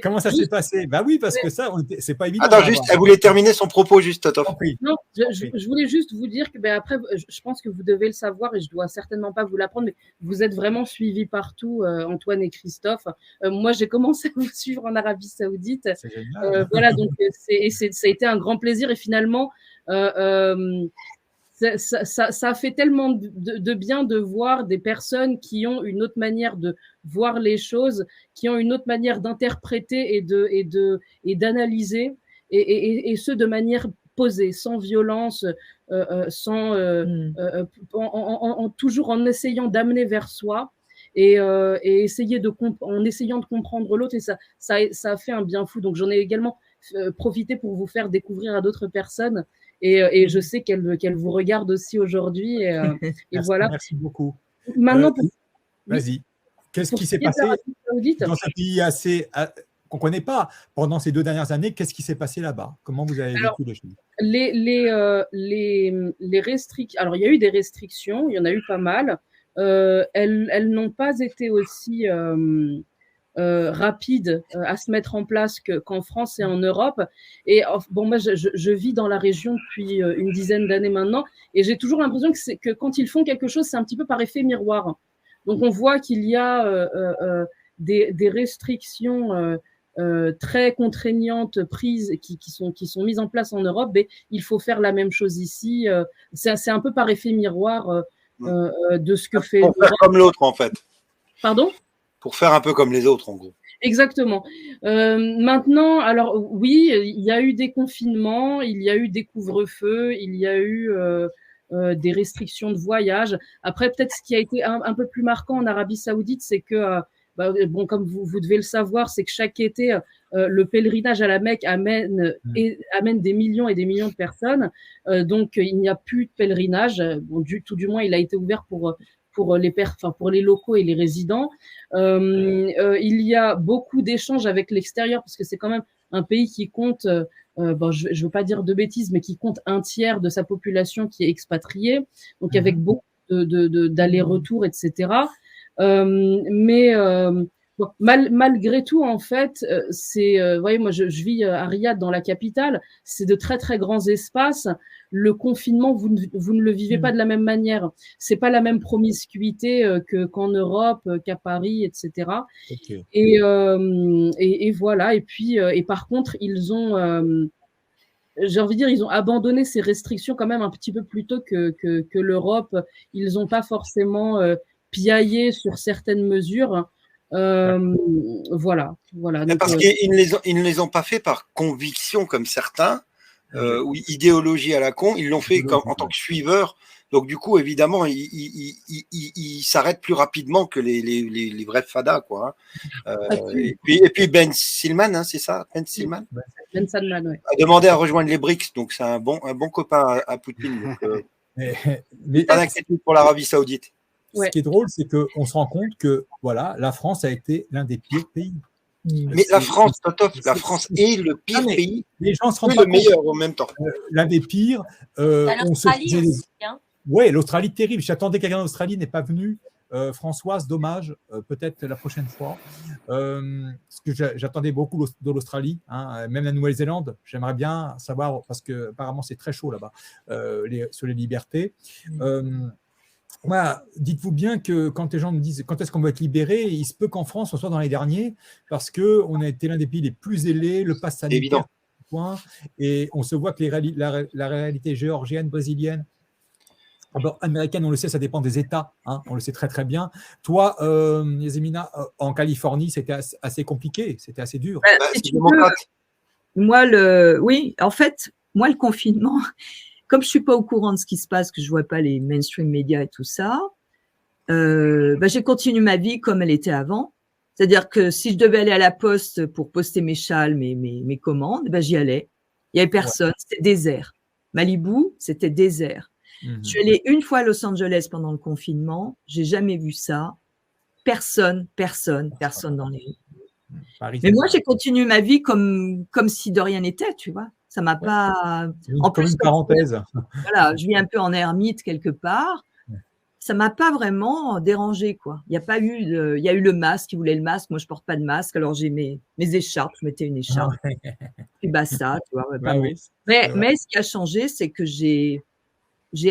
Comment ça s'est passé? Bah oui, parce que ça, c'est pas évident. Attends, juste, elle voulait terminer son propos, juste, Totof. Non, je voulais juste vous dire que après, je pense que vous devez le savoir et je dois certainement pas vous l'apprendre, mais vous êtes vraiment suivis partout, Antoine et Christophe. Moi, j'ai commencé à vous suivre en Arabie Saoudite. C'est génial. Voilà, donc ça a été un grand plaisir et finalement. Ça a fait tellement de bien de voir des personnes qui ont une autre manière de voir les choses, qui ont une autre manière d'interpréter et d'analyser, et ce de manière posée, sans violence, toujours en essayant d'amener vers soi et essayer en essayant de comprendre l'autre, et ça a fait un bien fou. Donc j'en ai également profité pour vous faire découvrir à d'autres personnes. Et je sais qu'elle vous regarde aussi aujourd'hui. Et voilà. Merci beaucoup. Maintenant, vas-y. Qu'est-ce qui s'est passé dans ce pays qu'on ne connaît pas pendant ces 2 dernières années? Qu'est-ce qui s'est passé là-bas? Comment vous avez vécu les choses? Les restrictions. Alors, il y a eu des restrictions. Il y en a eu pas mal. Elles n'ont pas été aussi rapide à se mettre en place qu'en France et en Europe. Et moi, je vis dans la région depuis une dizaine d'années maintenant, et j'ai toujours l'impression que quand ils font quelque chose, c'est un petit peu par effet miroir. Donc, on voit qu'il y a des restrictions très contraignantes prises qui sont mises en place en Europe, mais il faut faire la même chose ici. C'est un peu par effet miroir de ce que fait l'Europe. Pour faire comme l'autre, en fait. Pardon? Pour faire un peu comme les autres, en gros. Exactement. Maintenant, alors oui, il y a eu des confinements, il y a eu des couvre-feux, il y a eu des restrictions de voyage. Après, peut-être ce qui a été un peu plus marquant en Arabie Saoudite, c'est que, bon, comme vous devez le savoir, c'est que chaque été, le pèlerinage à la Mecque amène des millions et des millions de personnes. Donc, il n'y a plus de pèlerinage. Bon, tout du moins, il a été ouvert pour les locaux et les résidents. Il y a beaucoup d'échanges avec l'extérieur parce que c'est quand même un pays qui compte, je veux pas dire de bêtises, mais qui compte un tiers de sa population qui est expatriée, donc avec beaucoup d'allers-retours, etc. Bon, malgré tout, en fait, vous voyez, moi, je vis à Riyad, dans la capitale. C'est de très, très grands espaces. Le confinement, vous ne le vivez pas de la même manière. C'est pas la même promiscuité qu'en Europe, qu'à Paris, etc. Okay. Et voilà. Et puis, et par contre, j'ai envie de dire, ils ont abandonné ces restrictions quand même un petit peu plus tôt que l'Europe. Ils n'ont pas forcément piaillé sur certaines mesures. Voilà. Donc, parce qu'ils ne les ont pas fait par conviction comme certains, ou idéologie à la con. Ils l'ont fait en tant que suiveurs. Donc du coup, évidemment, ils s'arrêtent plus rapidement que les vrais fadas, quoi. Et puis Ben Silman, hein, c'est ça, Ben Silman. Ben Salman, ouais. A demandé à rejoindre les BRICS, donc c'est un bon copain à Poutine. Donc, mais pas d'inquiétude pour l'Arabie Saoudite. Ce qui est drôle, c'est qu'on se rend compte que voilà, la France a été l'un des pires pays. Mais la France, la France est le pire pays. Les gens se rendent pas le meilleur en même temps. L'un des pires. L'Australie aussi. Hein. Oui, l'Australie terrible. J'attendais que quelqu'un d'Australie n'est pas venu. Françoise, dommage. Peut-être la prochaine fois. Parce que j'attendais beaucoup de l'Australie, hein, même la Nouvelle-Zélande. J'aimerais bien savoir parce que apparemment c'est très chaud là-bas sur les libertés. Voilà, dites-vous bien que quand les gens me disent quand est-ce qu'on va être libéré, il se peut qu'en France on soit dans les derniers parce qu'on a été l'un des pays les plus ailés, le pass sanitaire, et on se voit que la réalité géorgienne, brésilienne, américaine, on le sait, ça dépend des États, hein, on le sait très très bien. Toi, Yasmina, en Californie, c'était assez compliqué, c'était assez dur. Oui, en fait, moi le confinement. Comme je suis pas au courant de ce qui se passe, que je vois pas les mainstream médias et tout ça, j'ai continué ma vie comme elle était avant. C'est-à-dire que si je devais aller à la poste pour poster mes châles, mes commandes, j'y allais. Il y avait personne, c'était désert. Malibu, c'était désert. Je suis allée une fois à Los Angeles pendant le confinement. J'ai jamais vu ça. Personne dans les rues. Mais moi, j'ai continué ma vie comme si de rien n'était, tu vois. Ça m'a pas. En plus, une parenthèse. Voilà, je vis un peu en ermite quelque part. Ça m'a pas vraiment dérangé, quoi. Il y a eu le masque. Ils voulaient le masque. Moi, je porte pas de masque. Alors j'ai mes écharpes. Je mettais une écharpe. Puis ça, tu vois. Mais ce qui a changé, c'est que j'ai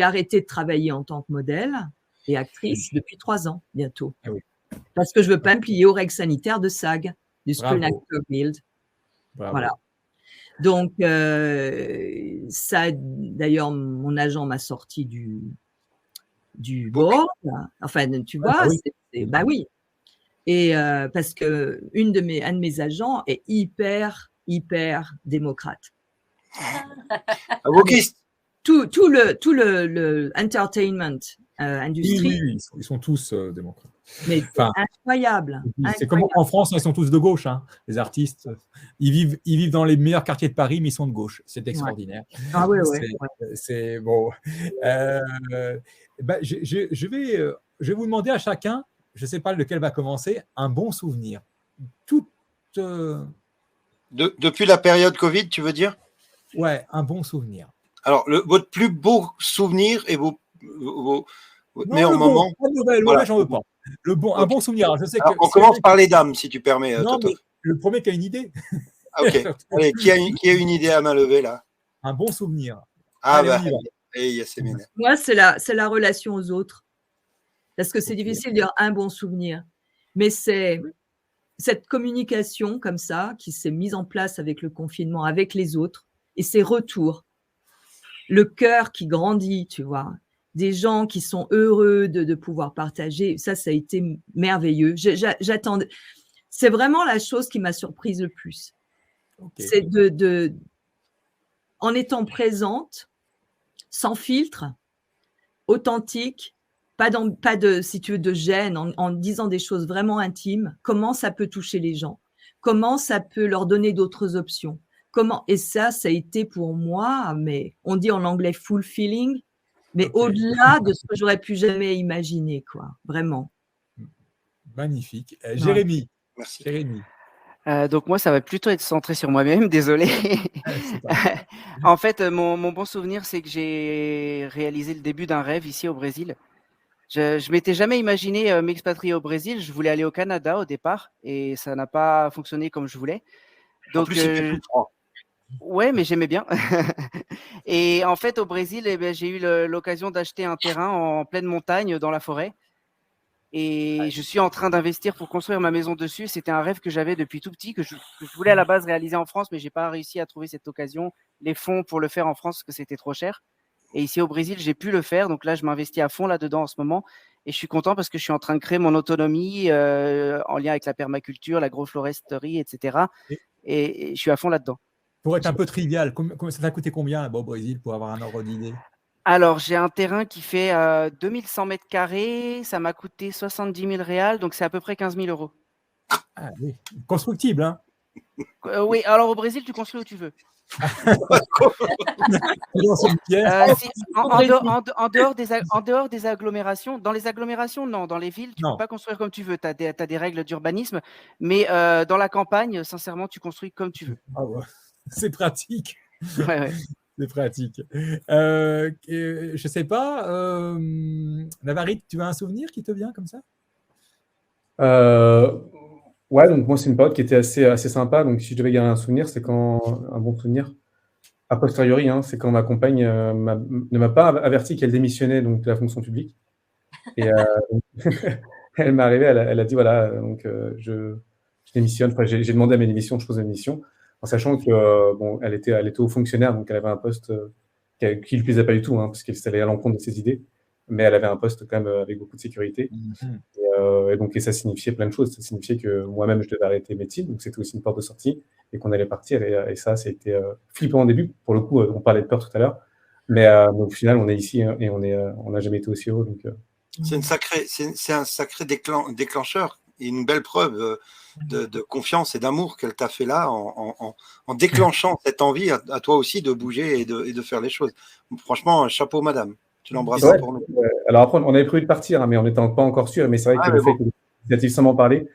arrêté de travailler en tant que modèle et actrice depuis 3 ans bientôt. Parce que je veux pas me plier aux règles sanitaires de SAG, du Screen Actors Guild. Voilà. Donc, ça, d'ailleurs, mon agent m'a sorti du board. Enfin, tu vois, oui. Et parce que un de mes agents est hyper démocrate. Tout le entertainment industrie. Oui, ils sont tous démocrates. Mais incroyable. C'est comme en France, ils sont tous de gauche, hein, les artistes. Ils vivent dans les meilleurs quartiers de Paris, mais ils sont de gauche. C'est extraordinaire. Ah ouais. C'est bon. Je vais vous demander à chacun, je ne sais pas lequel va commencer, un bon souvenir. Depuis la période Covid, tu veux dire? Ouais, un bon souvenir. Alors, votre plus beau souvenir et vos meilleurs moments. Voilà. J'en veux pas. Un bon souvenir. Je sais que on commence par les dames, si tu permets. Le premier qui a une idée. Ok. Allez, qui a une idée à main levée là? Un bon souvenir. Moi, c'est la relation aux autres. Parce que c'est difficile de dire un bon souvenir. Mais c'est cette communication comme ça qui s'est mise en place avec le confinement, avec les autres, et ces retours. Le cœur qui grandit, tu vois. Des gens qui sont heureux de pouvoir partager. Ça a été merveilleux. C'est vraiment la chose qui m'a surprise le plus. Okay. C'est en étant présente, sans filtre, authentique, pas de, si tu veux, de gêne, en disant des choses vraiment intimes, comment ça peut toucher les gens, comment ça peut leur donner d'autres options. Et ça a été pour moi, mais on dit en anglais fulfilling, mais au-delà de ce que j'aurais pu jamais imaginer, quoi, vraiment. Magnifique. Jérémy. Merci. Jérémy. Donc moi, ça va plutôt être centré sur moi-même, désolé. En fait, mon bon souvenir, c'est que j'ai réalisé le début d'un rêve ici au Brésil. Je m'étais jamais imaginé m'expatrier au Brésil. Je voulais aller au Canada au départ et ça n'a pas fonctionné comme je voulais. Donc, en plus, c'était tout froid. Ouais, mais j'aimais bien. Et en fait, au Brésil, j'ai eu l'occasion d'acheter un terrain en pleine montagne dans la forêt. Et je suis en train d'investir pour construire ma maison dessus. C'était un rêve que j'avais depuis tout petit, que je voulais à la base réaliser en France, mais j'ai pas réussi à trouver cette occasion, les fonds pour le faire en France, parce que c'était trop cher. Et ici au Brésil, j'ai pu le faire. Donc là, je m'investis à fond là-dedans en ce moment. Et je suis content parce que je suis en train de créer mon autonomie en lien avec la permaculture, l'agroforesterie, etc. Et je suis à fond là-dedans. Pour être un peu trivial, ça t'a coûté combien là-bas au Brésil pour avoir un ordre d'idée? Alors, j'ai un terrain qui fait 2100 mètres carrés. Ça m'a coûté 70 000 réals, donc c'est à peu près 15 000 euros. Ah oui, constructible, hein? Oui, alors au Brésil, tu construis où tu veux. En dehors des agglomérations, dans les agglomérations, non. Dans les villes, tu ne peux pas construire comme tu veux. Tu as des règles d'urbanisme. Mais dans la campagne, sincèrement, tu construis comme tu veux. Ah ouais. C'est pratique. Ouais. C'est pratique. Je ne sais pas, Navarite, tu as un souvenir qui te vient comme ça? Ouais, donc moi, c'est une période qui était assez sympa. Donc, si je devais garder un souvenir, c'est un bon souvenir, a posteriori, hein, c'est quand ma compagne ne m'a pas averti qu'elle démissionnait donc, de la fonction publique. Et elle m'est arrivée, elle a dit voilà, donc je démissionne. Enfin, j'ai demandé à mes démissions, je pose ma démission, en sachant que bon, elle était haut fonctionnaire, donc elle avait un poste qui ne lui plaisait pas du tout, hein, parce qu'elle allait à l'encontre de ses idées, mais elle avait un poste quand même avec beaucoup de sécurité. Et donc, ça signifiait plein de choses. Ça signifiait que moi-même, je devais arrêter médecine, donc c'était aussi une porte de sortie, et qu'on allait partir. Et ça, c'était flippant au début. Pour le coup, on parlait de peur tout à l'heure, mais au final, on est ici et on n'a jamais été aussi heureux. Donc, c'est un sacré déclencheur et une belle preuve de confiance et d'amour qu'elle t'a fait là en déclenchant cette envie à toi aussi de bouger et de faire les choses. Franchement, chapeau, madame. Tu l'embrasses pour nous. Alors après, on avait prévu de partir, hein, mais on n'était pas encore sûr. Mais c'est vrai que le fait que l'initiative sans m'en parler,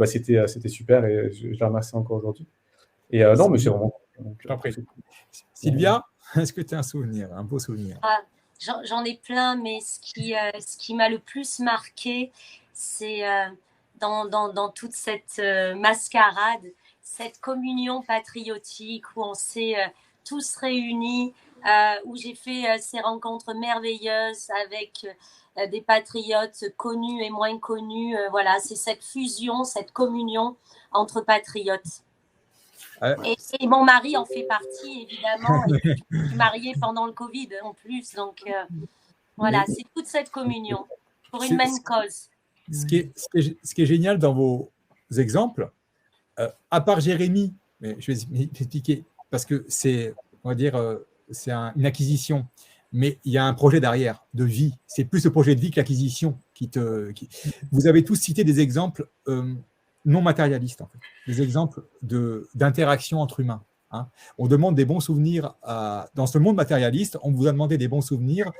c'était super et je la remercie encore aujourd'hui. Et non, mais c'est vraiment. Je t'en prie. Sylvia, est-ce que tu as un souvenir, un beau souvenir? J'en ai plein, mais ce qui m'a le plus marqué, c'est dans toute cette mascarade, cette communion patriotique où on s'est tous réunis, où j'ai fait ces rencontres merveilleuses avec des patriotes connus et moins connus. Voilà, c'est cette fusion, cette communion entre patriotes. Et mon mari en fait partie, évidemment. Et je suis mariée pendant le Covid en plus. Donc, voilà, c'est toute cette communion pour une même cause. Ce qui est génial dans vos exemples, à part Jérémy, mais je vais expliquer, parce que c'est, on va dire, c'est une acquisition, mais il y a un projet derrière de vie. C'est plus le projet de vie que l'acquisition Vous avez tous cité des exemples non matérialistes, en fait, des exemples d'interaction entre humains. Hein. On demande des bons souvenirs dans ce monde matérialiste. On vous a demandé des bons souvenirs,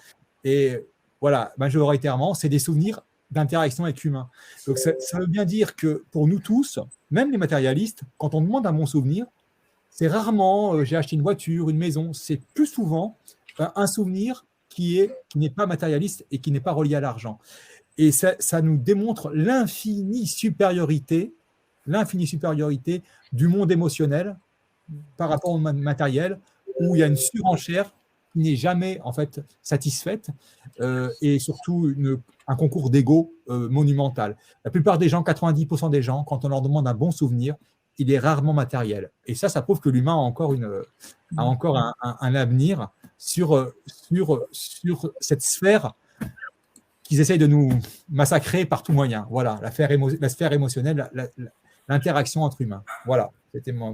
et voilà, majoritairement, c'est des souvenirs d'interaction avec l'humain. Donc ça veut bien dire que pour nous tous, même les matérialistes, quand on demande un bon souvenir, c'est rarement j'ai acheté une voiture, une maison. C'est plus souvent un souvenir qui n'est pas matérialiste et qui n'est pas relié à l'argent. Et ça nous démontre l'infinie supériorité du monde émotionnel par rapport au matériel, où il y a une surenchère qui n'est jamais en fait satisfaite, et surtout un concours d'ego monumental. La plupart des gens, 90% des gens, quand on leur demande un bon souvenir, il est rarement matériel. Et ça prouve que l'humain a encore un avenir sur cette sphère qu'ils essayent de nous massacrer par tout moyen. Voilà, la sphère émotionnelle, l'interaction entre humains. Voilà, c'était ma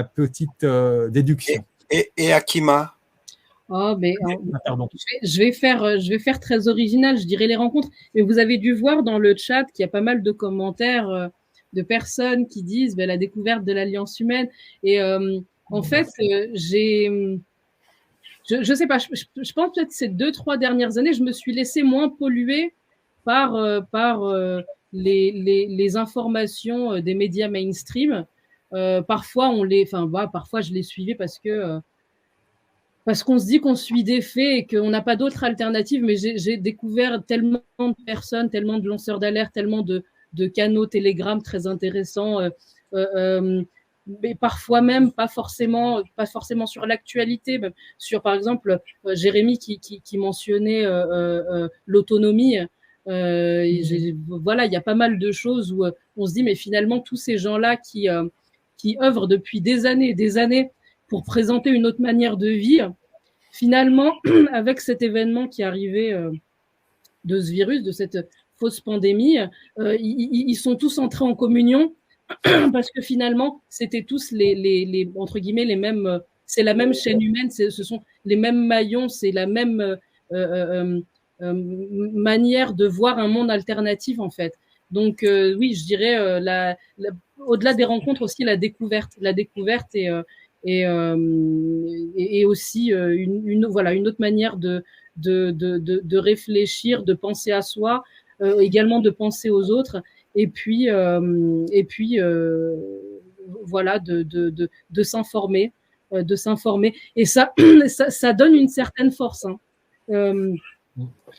petite déduction. Et Akima? Oh, mais je vais faire très original, je dirais les rencontres. Mais vous avez dû voir dans le chat qu'il y a pas mal de commentaires de personnes qui disent la découverte de l'alliance humaine. Et en fait, je sais pas, je pense peut-être ces 2-3 dernières années, je me suis laissé moins polluer par les informations des médias mainstream. Parfois parfois je les suivais parce qu'on se dit qu'on suit des faits et qu'on n'a pas d'autres alternatives, mais j'ai découvert tellement de personnes, tellement de lanceurs d'alerte, tellement de canaux Telegram très intéressants, mais parfois même pas forcément sur l'actualité, même sur, par exemple, Jérémy qui mentionnait l'autonomie. Voilà, il y a pas mal de choses où on se dit, mais finalement, tous ces gens-là qui œuvrent depuis des années pour présenter une autre manière de vie, finalement, avec cet événement qui est arrivé de ce virus, de cette fausse pandémie, ils sont tous entrés en communion parce que finalement, c'était tous les entre guillemets les mêmes. C'est la même chaîne humaine, ce sont les mêmes maillons, c'est la même manière de voir un monde alternatif en fait. Donc oui, je dirais au-delà des rencontres aussi la découverte et aussi une autre manière de réfléchir, de penser à soi, également de penser aux autres, et puis voilà, de s'informer, et ça donne une certaine force. Hein. Je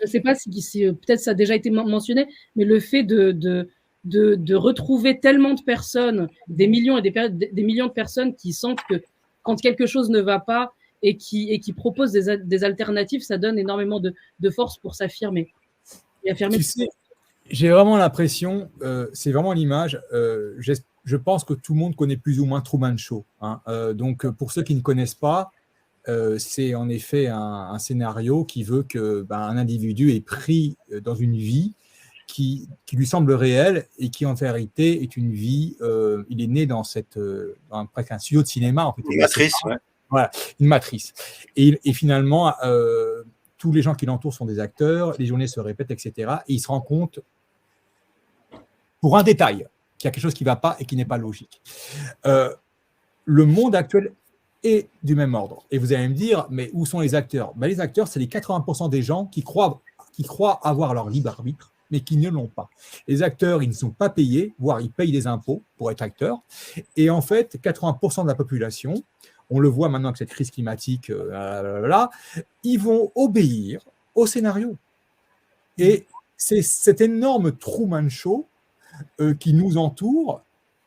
ne sais pas si peut-être ça a déjà été mentionné, mais le fait de retrouver tellement de personnes, des millions et des millions de personnes qui sentent que quand quelque chose ne va pas et qui proposent des alternatives, ça donne énormément de force pour s'affirmer. Et affirmer. Tu sais, j'ai vraiment l'impression, c'est vraiment l'image, je pense que tout le monde connaît plus ou moins Truman Show. Hein. Donc, pour ceux qui ne connaissent pas, c'est en effet un scénario qui veut qu'un individu est pris dans une vie qui lui semble réelle et qui en vérité est une vie, il est né dans presque un studio de cinéma. En fait, une matrice, ouais. Voilà, une matrice. Et finalement, tous les gens qui l'entourent sont des acteurs, les journées se répètent, etc. Et il se rend compte, pour un détail, qu'il y a quelque chose qui ne va pas et qui n'est pas logique. Le monde actuel est du même ordre. Et vous allez me dire, mais où sont les acteurs? Les acteurs, c'est les 80% des gens qui croient avoir leur libre arbitre, mais qui ne l'ont pas. Les acteurs, ils ne sont pas payés, voire ils payent des impôts pour être acteurs. Et en fait, 80% de la population, on le voit maintenant avec cette crise climatique, ils vont obéir au scénario. Et c'est cet énorme Truman Show qui nous entoure.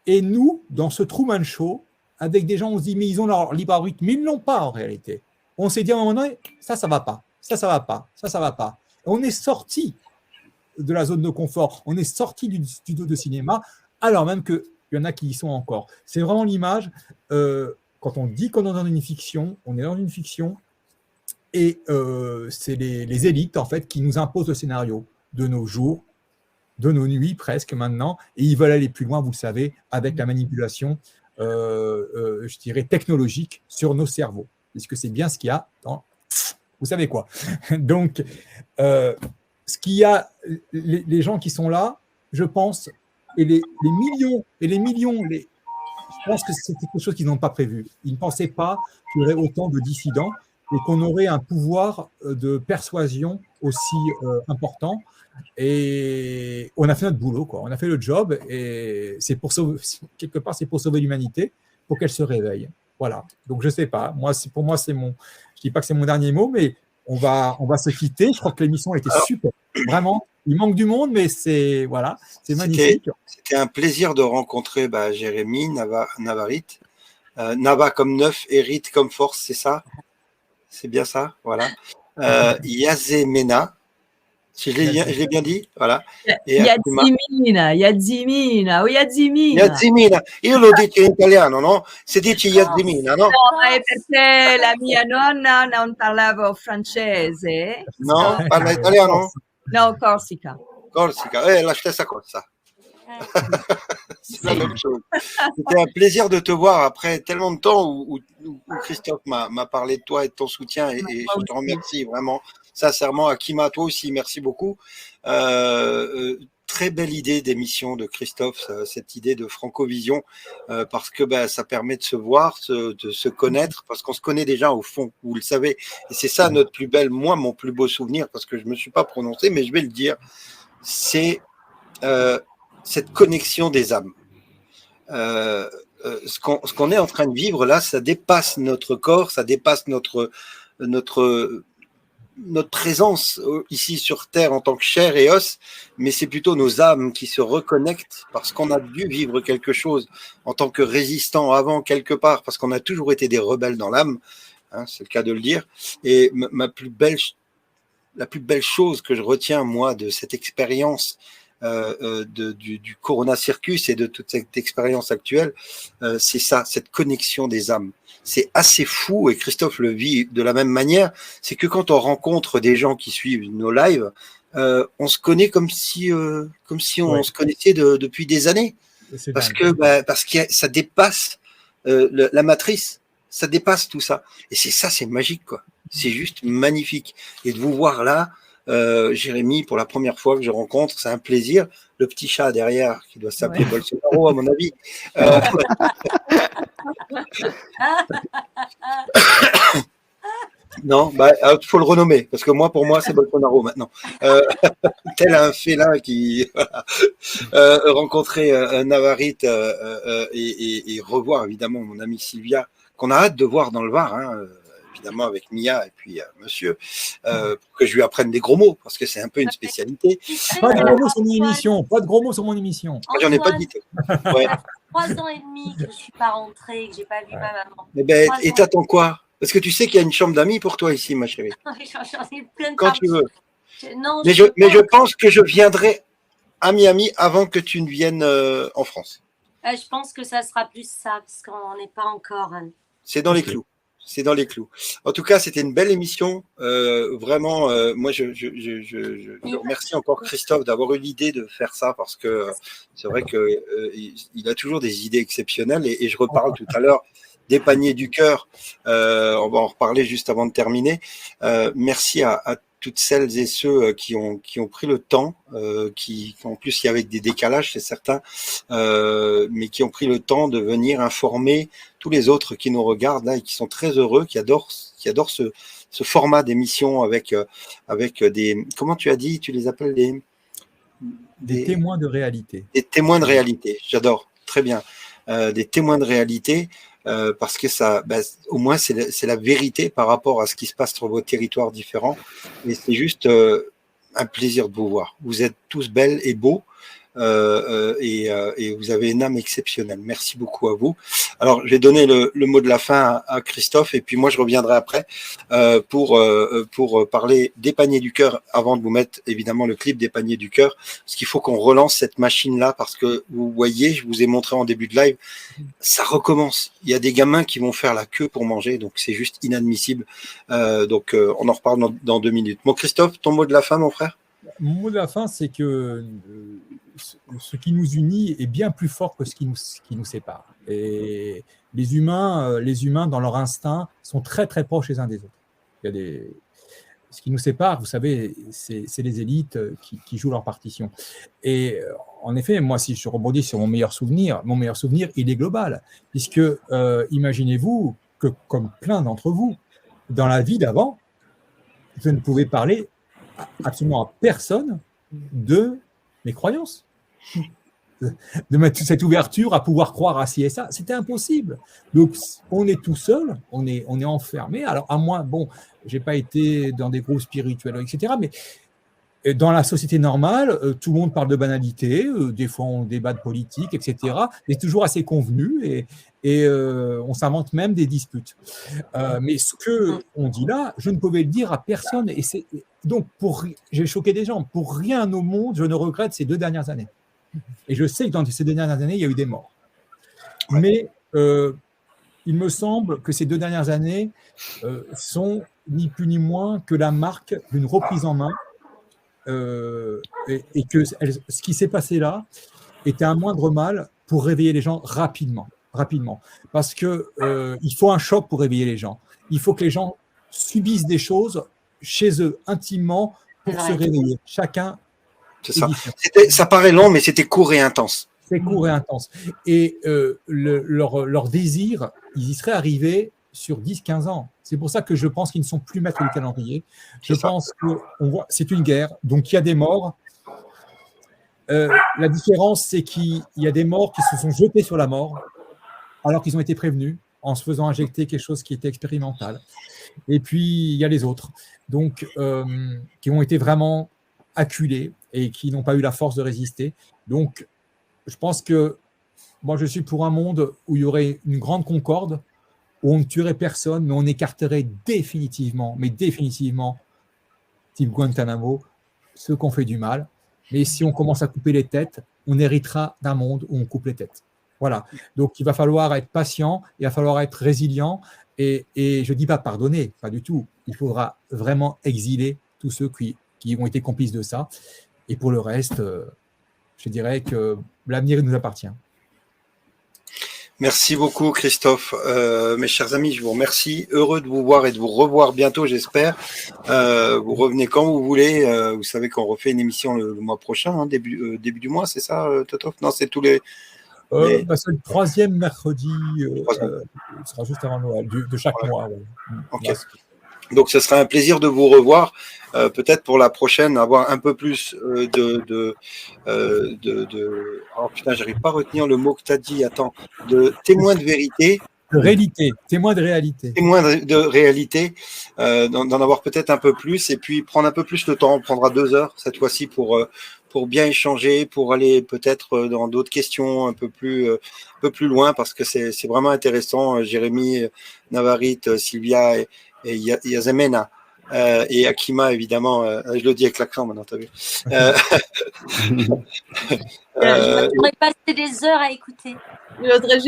Et nous, dans ce Truman Show, avec des gens, on se dit, mais ils ont leur libre arbitre, mais ils ne l'ont pas en réalité. On s'est dit à un moment donné, ça va pas, ça va pas, ça va pas. Et on est sorti de la zone de confort, on est sorti du studio de cinéma, alors même qu'il y en a qui y sont encore. C'est vraiment l'image, quand on dit qu'on est dans une fiction, on est dans une fiction, et c'est les élites, en fait, qui nous imposent le scénario de nos jours, de nos nuits presque maintenant, et ils veulent aller plus loin, vous le savez, avec la manipulation, je dirais, technologique sur nos cerveaux, puisque c'est bien ce qu'il y a dans... Vous savez quoi. Donc, ce qu'il y a, les gens qui sont là, je pense, et les millions, je pense que c'est quelque chose qu'ils n'ont pas prévu. Ils ne pensaient pas qu'il y aurait autant de dissidents et qu'on aurait un pouvoir de persuasion aussi important. Et on a fait notre boulot, quoi. On a fait le job, et c'est pour sauver, quelque part, c'est pour sauver l'humanité, pour qu'elle se réveille. Voilà. Donc, je ne sais pas. Pour moi, c'est mon... Je ne dis pas que c'est mon dernier mot, mais on va se quitter. Je crois que l'émission a été super. Vraiment, il manque du monde, mais c'est magnifique. C'était un plaisir de rencontrer Jérémy Navarit. Nava comme neuf et Rit comme force, c'est ça? C'est bien ça, voilà. Yazé Mena. Si je l'ai bien dit, voilà. Yazimina, Yazimina, o Yazimina. Yazimina, io lo dico in italiano, no? Si dice Yazimina, no? No, è perché la mia nonna non parlava francese. No, parla italiano? No, Corsica. Corsica, è la stessa cosa. C'est la même chose. C'était un plaisir de te voir après tellement de temps où Christophe m'a parlé de toi et de ton soutien et je te remercie vraiment sincèrement. Akima, toi aussi, merci beaucoup. Très belle idée d'émission de Christophe, cette idée de Francovision, parce que ça permet de se voir, de se connaître, parce qu'on se connaît déjà au fond, vous le savez. Et c'est ça notre plus belle, moi, mon plus beau souvenir, parce que je ne me suis pas prononcé, mais je vais le dire, c'est cette connexion des âmes. Ce qu'on est en train de vivre là, ça dépasse notre corps, ça dépasse notre présence ici sur Terre en tant que chair et os, mais c'est plutôt nos âmes qui se reconnectent parce qu'on a dû vivre quelque chose en tant que résistant avant quelque part, parce qu'on a toujours été des rebelles dans l'âme, hein, c'est le cas de le dire. Et la plus belle chose que je retiens moi de cette expérience du Corona Circus et de toute cette expérience actuelle, c'est ça, cette connexion des âmes. C'est assez fou, et Christophe le vit de la même manière, c'est que quand on rencontre des gens qui suivent nos lives, on se connaît comme si on se connaissait depuis des années, parce que ça dépasse la matrice, ça dépasse tout ça, et c'est magique, quoi. C'est juste magnifique, et de vous voir là, Jérémy, pour la première fois que je rencontre, c'est un plaisir. Le petit chat derrière, qui doit s'appeler Bolsonaro, à mon avis. Non, il faut le renommer, parce que pour moi, c'est Bolsonaro maintenant. Tel un félin qui rencontrer Navarrete et revoir évidemment mon amie Sylvia, qu'on a hâte de voir dans le Var, hein, évidemment avec Mia et puis monsieur, pour que je lui apprenne des gros mots, parce que c'est un peu une spécialité. Pas de gros mots sur mon émission, pas de gros mots sur mon émission. J'en ai pas dit. Ouais. 3 ans et demi que je ne suis pas rentrée, que je n'ai pas vu ma maman. Et t'attends quoi? Parce que tu sais qu'il y a une chambre d'amis pour toi ici, ma chérie. J'en ai plein de Quand tu veux. Non, mais je pense que je viendrai à Miami avant que tu ne viennes en France. Je pense que ça sera plus ça, parce qu'on n'est pas encore... C'est dans les clous. C'est dans les clous. En tout cas, c'était une belle émission. Vraiment, moi, je remercie encore Christophe d'avoir eu l'idée de faire ça, parce que c'est vrai qu'il a toujours des idées exceptionnelles. Et je reparle tout à l'heure des paniers du cœur. On va en reparler juste avant de terminer. Merci à toutes celles et ceux qui ont pris le temps, en plus il y avait des décalages, c'est certain, mais qui ont pris le temps de venir informer tous les autres qui nous regardent là et qui sont très heureux, qui adorent ce format d'émission avec des, comment tu as dit, tu les appelles des témoins de réalité. Des témoins de réalité, j'adore, très bien. Des témoins de réalité. Parce que ça, au moins c'est la vérité par rapport à ce qui se passe sur vos territoires différents, et c'est juste un plaisir de vous voir. Vous êtes tous belles et beaux, et vous avez une âme exceptionnelle. Merci beaucoup à vous. Alors je vais donner le mot de la fin à Christophe, et puis moi je reviendrai après pour parler des paniers du cœur, avant de vous mettre évidemment le clip des paniers du cœur, parce qu'il faut qu'on relance cette machine là, parce que vous voyez, je vous ai montré en début de live, ça recommence. Il y a des gamins qui vont faire la queue pour manger, donc c'est juste inadmissible. Donc on en reparle dans 2 minutes. Bon, Christophe, ton mot de la fin, mon frère? Mon mot de la fin, c'est que ce qui nous unit est bien plus fort que ce qui nous sépare. Et les humains, dans leur instinct, sont très très proches les uns des autres. Ce qui nous sépare, vous savez, c'est les élites qui jouent leur partition. Et en effet, moi, si je rebondis sur mon meilleur souvenir, il est global. Puisque, imaginez-vous que, comme plein d'entre vous, dans la vie d'avant, je ne pouvais parler absolument à personne de mes croyances, de mettre cette ouverture à pouvoir croire à ci et ça, c'était impossible. Donc on est tout seul, on est enfermé. Alors à moins, bon, j'ai pas été dans des groupes spirituels, etc. Mais Et dans la société normale, tout le monde parle de banalité, des fois on débat de politique, etc. C'est toujours assez convenu et on s'invente même des disputes. Mais ce qu'on dit là, je ne pouvais le dire à personne. Et donc, j'ai choqué des gens. Pour rien au monde, je ne regrette ces 2 dernières années. Et je sais que dans ces 2 dernières années, il y a eu des morts. Mais il me semble que ces 2 dernières années sont ni plus ni moins que la marque d'une reprise en main et que ce qui s'est passé là était un moindre mal pour réveiller les gens rapidement. Parce que il faut un choc pour réveiller les gens. Il faut que les gens subissent des choses chez eux, intimement, pour se réveiller. Chacun. C'est ça. Ça paraît long, mais c'était court et intense. C'est court et intense. Et leur désir, ils y seraient arrivés sur 10-15 ans. C'est pour ça que je pense qu'ils ne sont plus maîtres du calendrier. Je pense que c'est une guerre, donc il y a des morts. La différence, c'est qu'il y a des morts qui se sont jetés sur la mort, alors qu'ils ont été prévenus en se faisant injecter quelque chose qui était expérimental. Et puis, il y a les autres, donc, qui ont été vraiment acculés et qui n'ont pas eu la force de résister. Donc, je pense que moi, je suis pour un monde où il y aurait une grande concorde, où on ne tuerait personne, mais on écarterait définitivement, type Guantanamo, ceux qui ont fait du mal. Mais si on commence à couper les têtes, on héritera d'un monde où on coupe les têtes. Voilà. Donc, il va falloir être patient, il va falloir être résilient. Et je ne dis pas pardonner, pas du tout. Il faudra vraiment exiler tous ceux qui ont été complices de ça. Et pour le reste, je dirais que l'avenir nous appartient. Merci beaucoup, Christophe. Mes chers amis, je vous remercie. Heureux de vous voir et de vous revoir bientôt, j'espère. Vous revenez quand vous voulez. Vous savez qu'on refait une émission le mois prochain, hein, début du mois, c'est ça, Totof? Non, c'est tous les... C'est le 3e mercredi, ce sera juste avant Noël, de chaque mois. Ouais. Okay. Donc, ce sera un plaisir de vous revoir. Peut-être pour la prochaine, avoir un peu plus oh putain, j'arrive pas à retenir le mot que tu as dit. Attends, de témoin de vérité. De réalité, témoin de réalité. Témoin de réalité, d'en avoir peut-être un peu plus et puis prendre un peu plus le temps. On prendra 2 heures cette fois-ci pour bien échanger, pour aller peut-être dans d'autres questions un peu plus loin parce que c'est vraiment intéressant. Jérémy, Navarit, Sylvia et Yazemena. Et Akima, évidemment, je le dis avec l'accent maintenant, t'as vu. J'aurais passé des heures à écouter. Je voudrais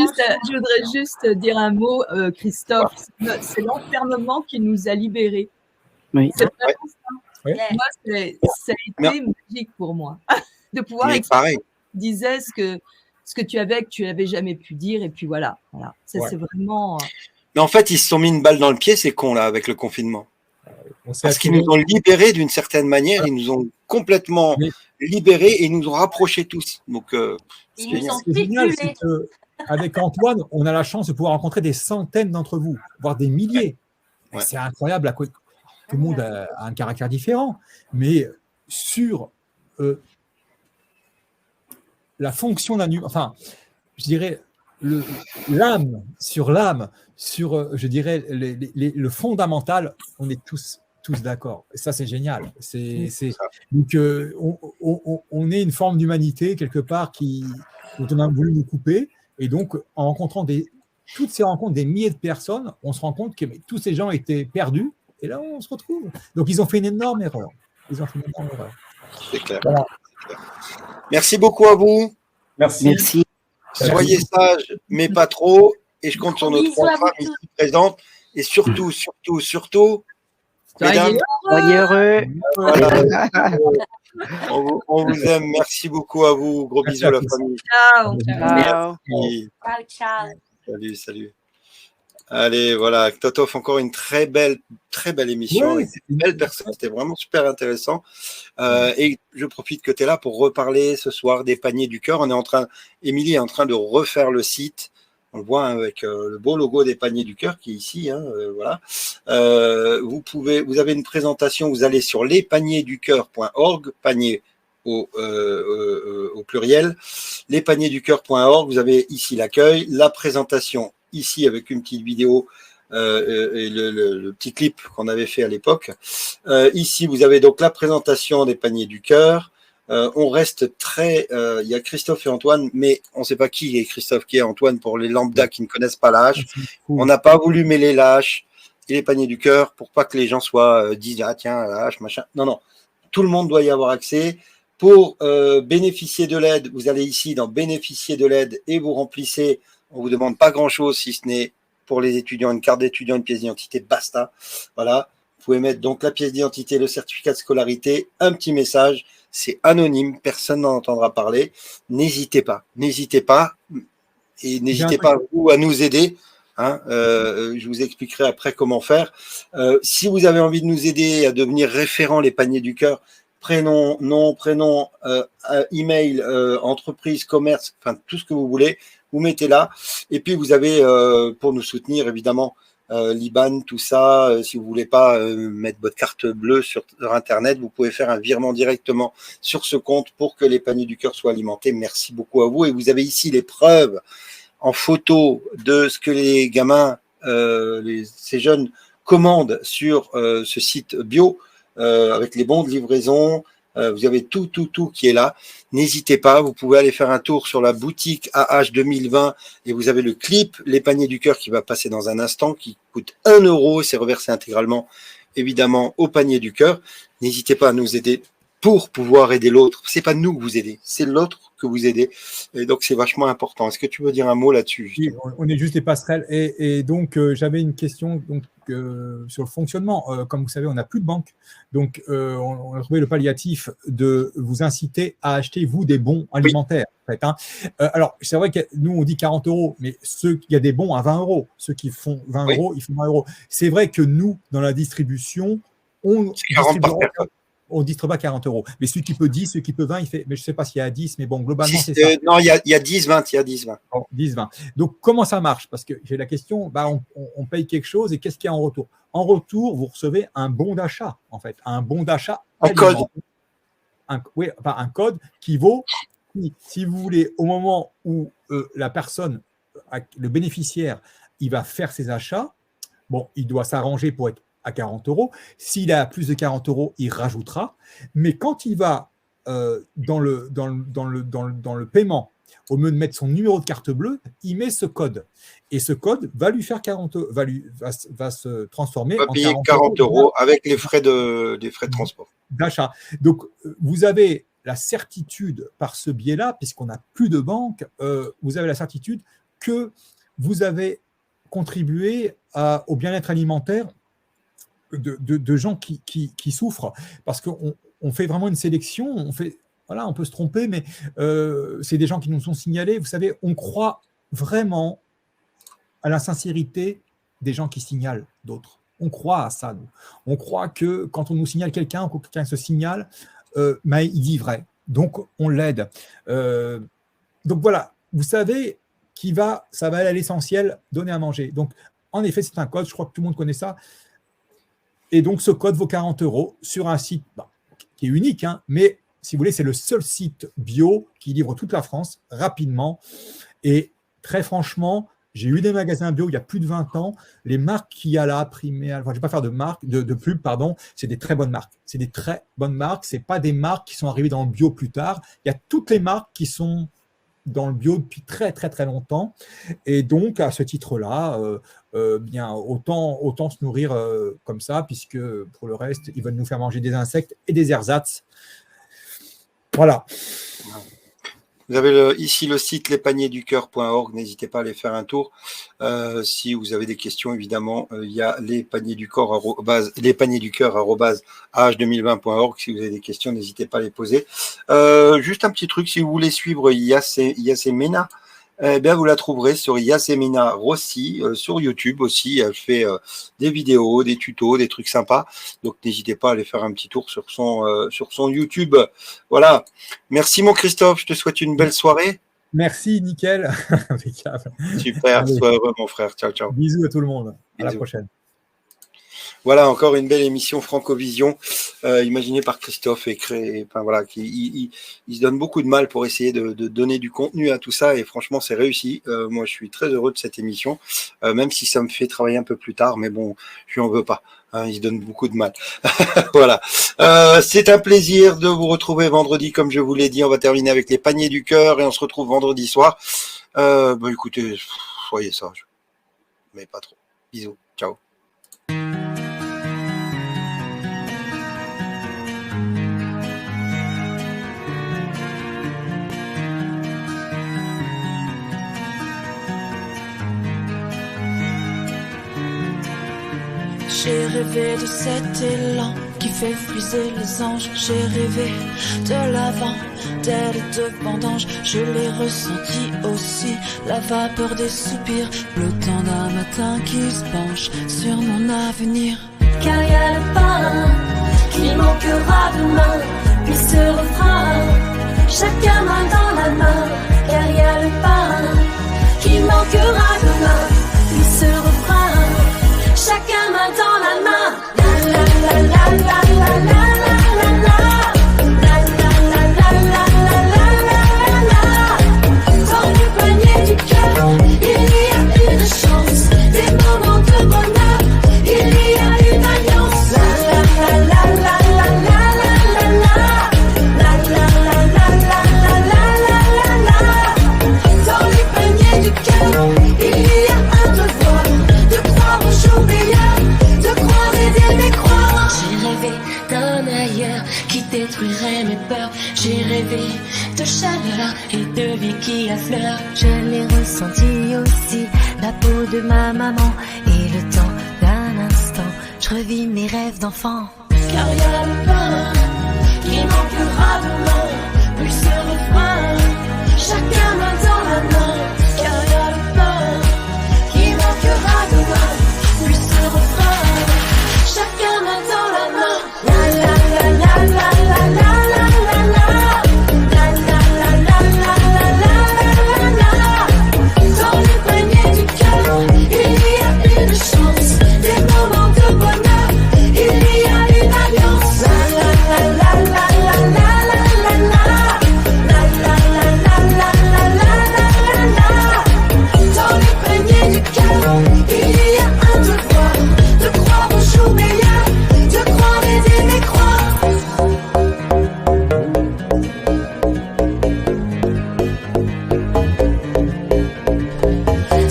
juste dire un mot, Christophe. C'est l'enfermement qui nous a libérés. Oui. C'est vraiment ça. Oui. Moi, ça a été magique pour moi de pouvoir pareil. Disais ce que tu avais, que tu n'avais jamais pu dire, et puis voilà. Ça, c'est vraiment. Mais en fait, ils se sont mis une balle dans le pied, ces cons là, avec le confinement. Parce qu'ils nous ont libérés d'une certaine manière, ils nous ont complètement libérés et ils nous ont rapprochés tous. Donc, c'est génial, c'est qu'avec Antoine, on a la chance de pouvoir rencontrer des centaines d'entre vous, voire des milliers. Ouais. C'est incroyable, tout le monde a un caractère différent, mais sur la fonction d'un humain, enfin, je dirais l'âme, sur, je dirais, le fondamental, on est tous d'accord. Et ça, c'est génial. Donc, on est une forme d'humanité, quelque part, dont on a voulu nous couper. Et donc, en rencontrant toutes ces rencontres, des milliers de personnes, on se rend compte que tous ces gens étaient perdus. Et là, on se retrouve. Donc, ils ont fait une énorme erreur. C'est clair. Voilà. Merci beaucoup à vous. Merci. Soyez sages, mais pas trop. Et je compte sur nos 3 femmes ici présentes. Et surtout, soyez heureux. Voilà. On vous aime. Merci beaucoup à vous. Gros bisous, la famille. Ciao. Salut. Allez, voilà. Totof, encore une très belle émission. Oui, une belle personne. C'était vraiment super intéressant. Et je profite que tu es là pour reparler ce soir des paniers du cœur. Émilie est en train de refaire le site. On le voit avec le beau logo des paniers du cœur qui est ici. Voilà. Vous avez une présentation. Vous allez sur lespaniersducoeur.org, panier au pluriel, lespaniersducoeur.org. Vous avez ici l'accueil, la présentation ici avec une petite vidéo et le petit clip qu'on avait fait à l'époque. Ici, vous avez donc la présentation des paniers du cœur. On reste très... Il y a Christophe et Antoine, mais on ne sait pas qui est Christophe, qui est Antoine pour les lambdas qui ne connaissent pas la hache. On n'a pas voulu mêler la hache et les paniers du cœur pour pas que les gens soient disent « Ah tiens, la hache, machin ». Non, non. Tout le monde doit y avoir accès. Pour bénéficier de l'aide, vous allez ici dans « Bénéficier de l'aide » et vous remplissez. On ne vous demande pas grand-chose si ce n'est pour les étudiants une carte d'étudiant, une pièce d'identité, basta. Voilà. Vous pouvez mettre donc la pièce d'identité, le certificat de scolarité, un petit message. C'est anonyme, personne n'en entendra parler. N'hésitez pas, et n'hésitez pas vous à nous aider. Hein, je vous expliquerai après comment faire. Si vous avez envie de nous aider à devenir référent les paniers du cœur, prénom, nom, prénom, email, entreprise, commerce, enfin tout ce que vous voulez, vous mettez là. Et puis vous avez pour nous soutenir évidemment l'IBAN, tout ça. Si vous voulez pas mettre votre carte bleue sur Internet, vous pouvez faire un virement directement sur ce compte pour que les paniers du cœur soient alimentés. Merci beaucoup à vous. Et vous avez ici les preuves en photo de ce que les gamins, ces jeunes commandent sur ce site bio avec les bons de livraison. Vous avez tout qui est là. N'hésitez pas, vous pouvez aller faire un tour sur la boutique AH 2020 et vous avez le clip Les paniers du cœur qui va passer dans un instant, qui coûte 1 €. C'est reversé intégralement, évidemment, au panier du cœur. N'hésitez pas à nous aider pour pouvoir aider l'autre. C'est pas nous que vous aidez, c'est l'autre que vous aidez. Et donc, c'est vachement important. Est-ce que tu veux dire un mot là-dessus? Oui, on est juste des passerelles. Et donc, j'avais une question sur le fonctionnement. Comme vous savez, on n'a plus de banque. Donc, on a trouvé le palliatif de vous inciter à acheter, vous, des bons alimentaires. En fait, hein. Alors, c'est vrai que nous, on dit 40 €, mais il y a des bons à 20 €. Ceux qui font 20 €, ils font 20 €. C'est vrai que nous, dans la distribution, on distribue pas 40 €. Mais celui qui peut 10, celui qui peut 20, il fait. Mais je ne sais pas s'il y a 10, mais bon, globalement, c'est ça. Non, il y a 10, 20. Il y a 10, 20. Bon, 10, 20. Donc, comment ça marche? Parce que j'ai la question, on paye quelque chose et qu'est-ce qu'il y a en retour? En retour, vous recevez un bon d'achat, en fait. Un bon d'achat. Un code. Un code qui vaut, si vous voulez, au moment où la personne, le bénéficiaire, il va faire ses achats, bon, il doit s'arranger pour être à 40 €. S'il a plus de 40 €, il rajoutera. Mais quand il va dans le paiement, au lieu de mettre son numéro de carte bleue, il met ce code. Et ce code va lui faire 40 €, va se transformer en 40 € avec les frais de transport. D'achat. Donc, vous avez la certitude par ce biais-là, puisqu'on n'a plus de banque, vous avez la certitude que vous avez contribué au bien-être alimentaire de gens qui souffrent, parce qu'on fait vraiment une sélection, on peut se tromper, mais c'est des gens qui nous sont signalés. Vous savez, on croit vraiment à la sincérité des gens qui signalent d'autres. On croit à ça, nous. On croit que quand on nous signale quelqu'un, ou que quelqu'un se signale, il dit vrai. Donc, on l'aide. Donc, voilà, vous savez ça va aller à l'essentiel, donner à manger. Donc, en effet, c'est un code, je crois que tout le monde connaît ça. Et donc, ce code vaut 40 € sur un site qui est unique, hein, mais si vous voulez, c'est le seul site bio qui livre toute la France rapidement. Et très franchement, j'ai eu des magasins bio il y a plus de 20 ans. Les marques qu'il y a là, Priméal, je ne vais pas faire de pub, pardon, c'est des très bonnes marques. C'est des très bonnes marques. Ce n'est pas des marques qui sont arrivées dans le bio plus tard. Il y a toutes les marques qui sont dans le bio depuis très, très, très longtemps. Et donc, à ce titre-là, autant se nourrir comme ça, puisque pour le reste, ils veulent nous faire manger des insectes et des ersatz. Voilà. Vous avez ici le site lespaniersducoeur.org, n'hésitez pas à aller faire un tour. Si vous avez des questions, évidemment, il y a lespaniersducoeur@ah2020.org. Si vous avez des questions, n'hésitez pas à les poser. Juste un petit truc, si vous voulez suivre Yasemina, vous la trouverez sur Yasemina Rossi, sur YouTube aussi. Elle fait des vidéos, des tutos, des trucs sympas. Donc, n'hésitez pas à aller faire un petit tour sur son YouTube. Voilà. Merci, mon Christophe. Je te souhaite une belle soirée. Merci, nickel. Super. Sois heureux, mon frère. Ciao, ciao. Bisous à tout le monde. À la prochaine. Voilà, encore une belle émission Francovision, imaginée par Christophe et créée. Enfin voilà, il se donne beaucoup de mal pour essayer de donner du contenu à tout ça, et franchement, c'est réussi. Moi, je suis très heureux de cette émission, même si ça me fait travailler un peu plus tard, mais bon, je lui en veux pas. Hein, il se donne beaucoup de mal. Voilà. C'est un plaisir de vous retrouver vendredi, comme je vous l'ai dit. On va terminer avec les paniers du cœur et on se retrouve vendredi soir. Écoutez, soyez sages, mais pas trop. Bisous, ciao. J'ai rêvé de cet élan qui fait friser les anges. J'ai rêvé de l'avant, d'elle et de vendange. Je l'ai ressenti aussi, la vapeur des soupirs, le temps d'un matin qui se penche sur mon avenir. Car y a le pain qui manquera demain, puis ce refrain, chacun main dans la main. Car y a le pain qui manquera demain, puis ce refrain, chacun main dans la main. La la la la la la la la la. La la la la la la la la la. Dans le panier du cœur, il y a une chance, des moments de bonheur, il y a une alliance. La la la la la la la la la. La la la la la la la la la. Dans le panier du cœur, il y a un devoir de croire au jour meilleur, de croire et d'aimer croire. J'ai rêvé d'un ailleurs qui détruirait mes peurs. J'ai rêvé de chaleur et de vie qui affleure. Je l'ai ressenti aussi, la peau de ma maman, et le temps d'un instant, je revis mes rêves d'enfant. Car y a le pain qui manquera demain, puis ce refrain, chacun main dans la main. Car y a le pain qui manquera demain, puis ce refrain, chacun main dans la main. La la la la la la la la la. La la la la la la la la la. Dans le panier du cœur, il y a une chance, des moments de bonheur, il y a une alliance. La la la la la la la la la. La la la la la la la la la. Dans le panier du cœur, il y a un devoir de croire au jour meilleur, de croire et d'aimer croire.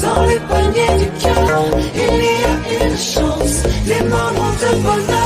Dans le panier du cœur, il y a une chance, des moments de bonheur.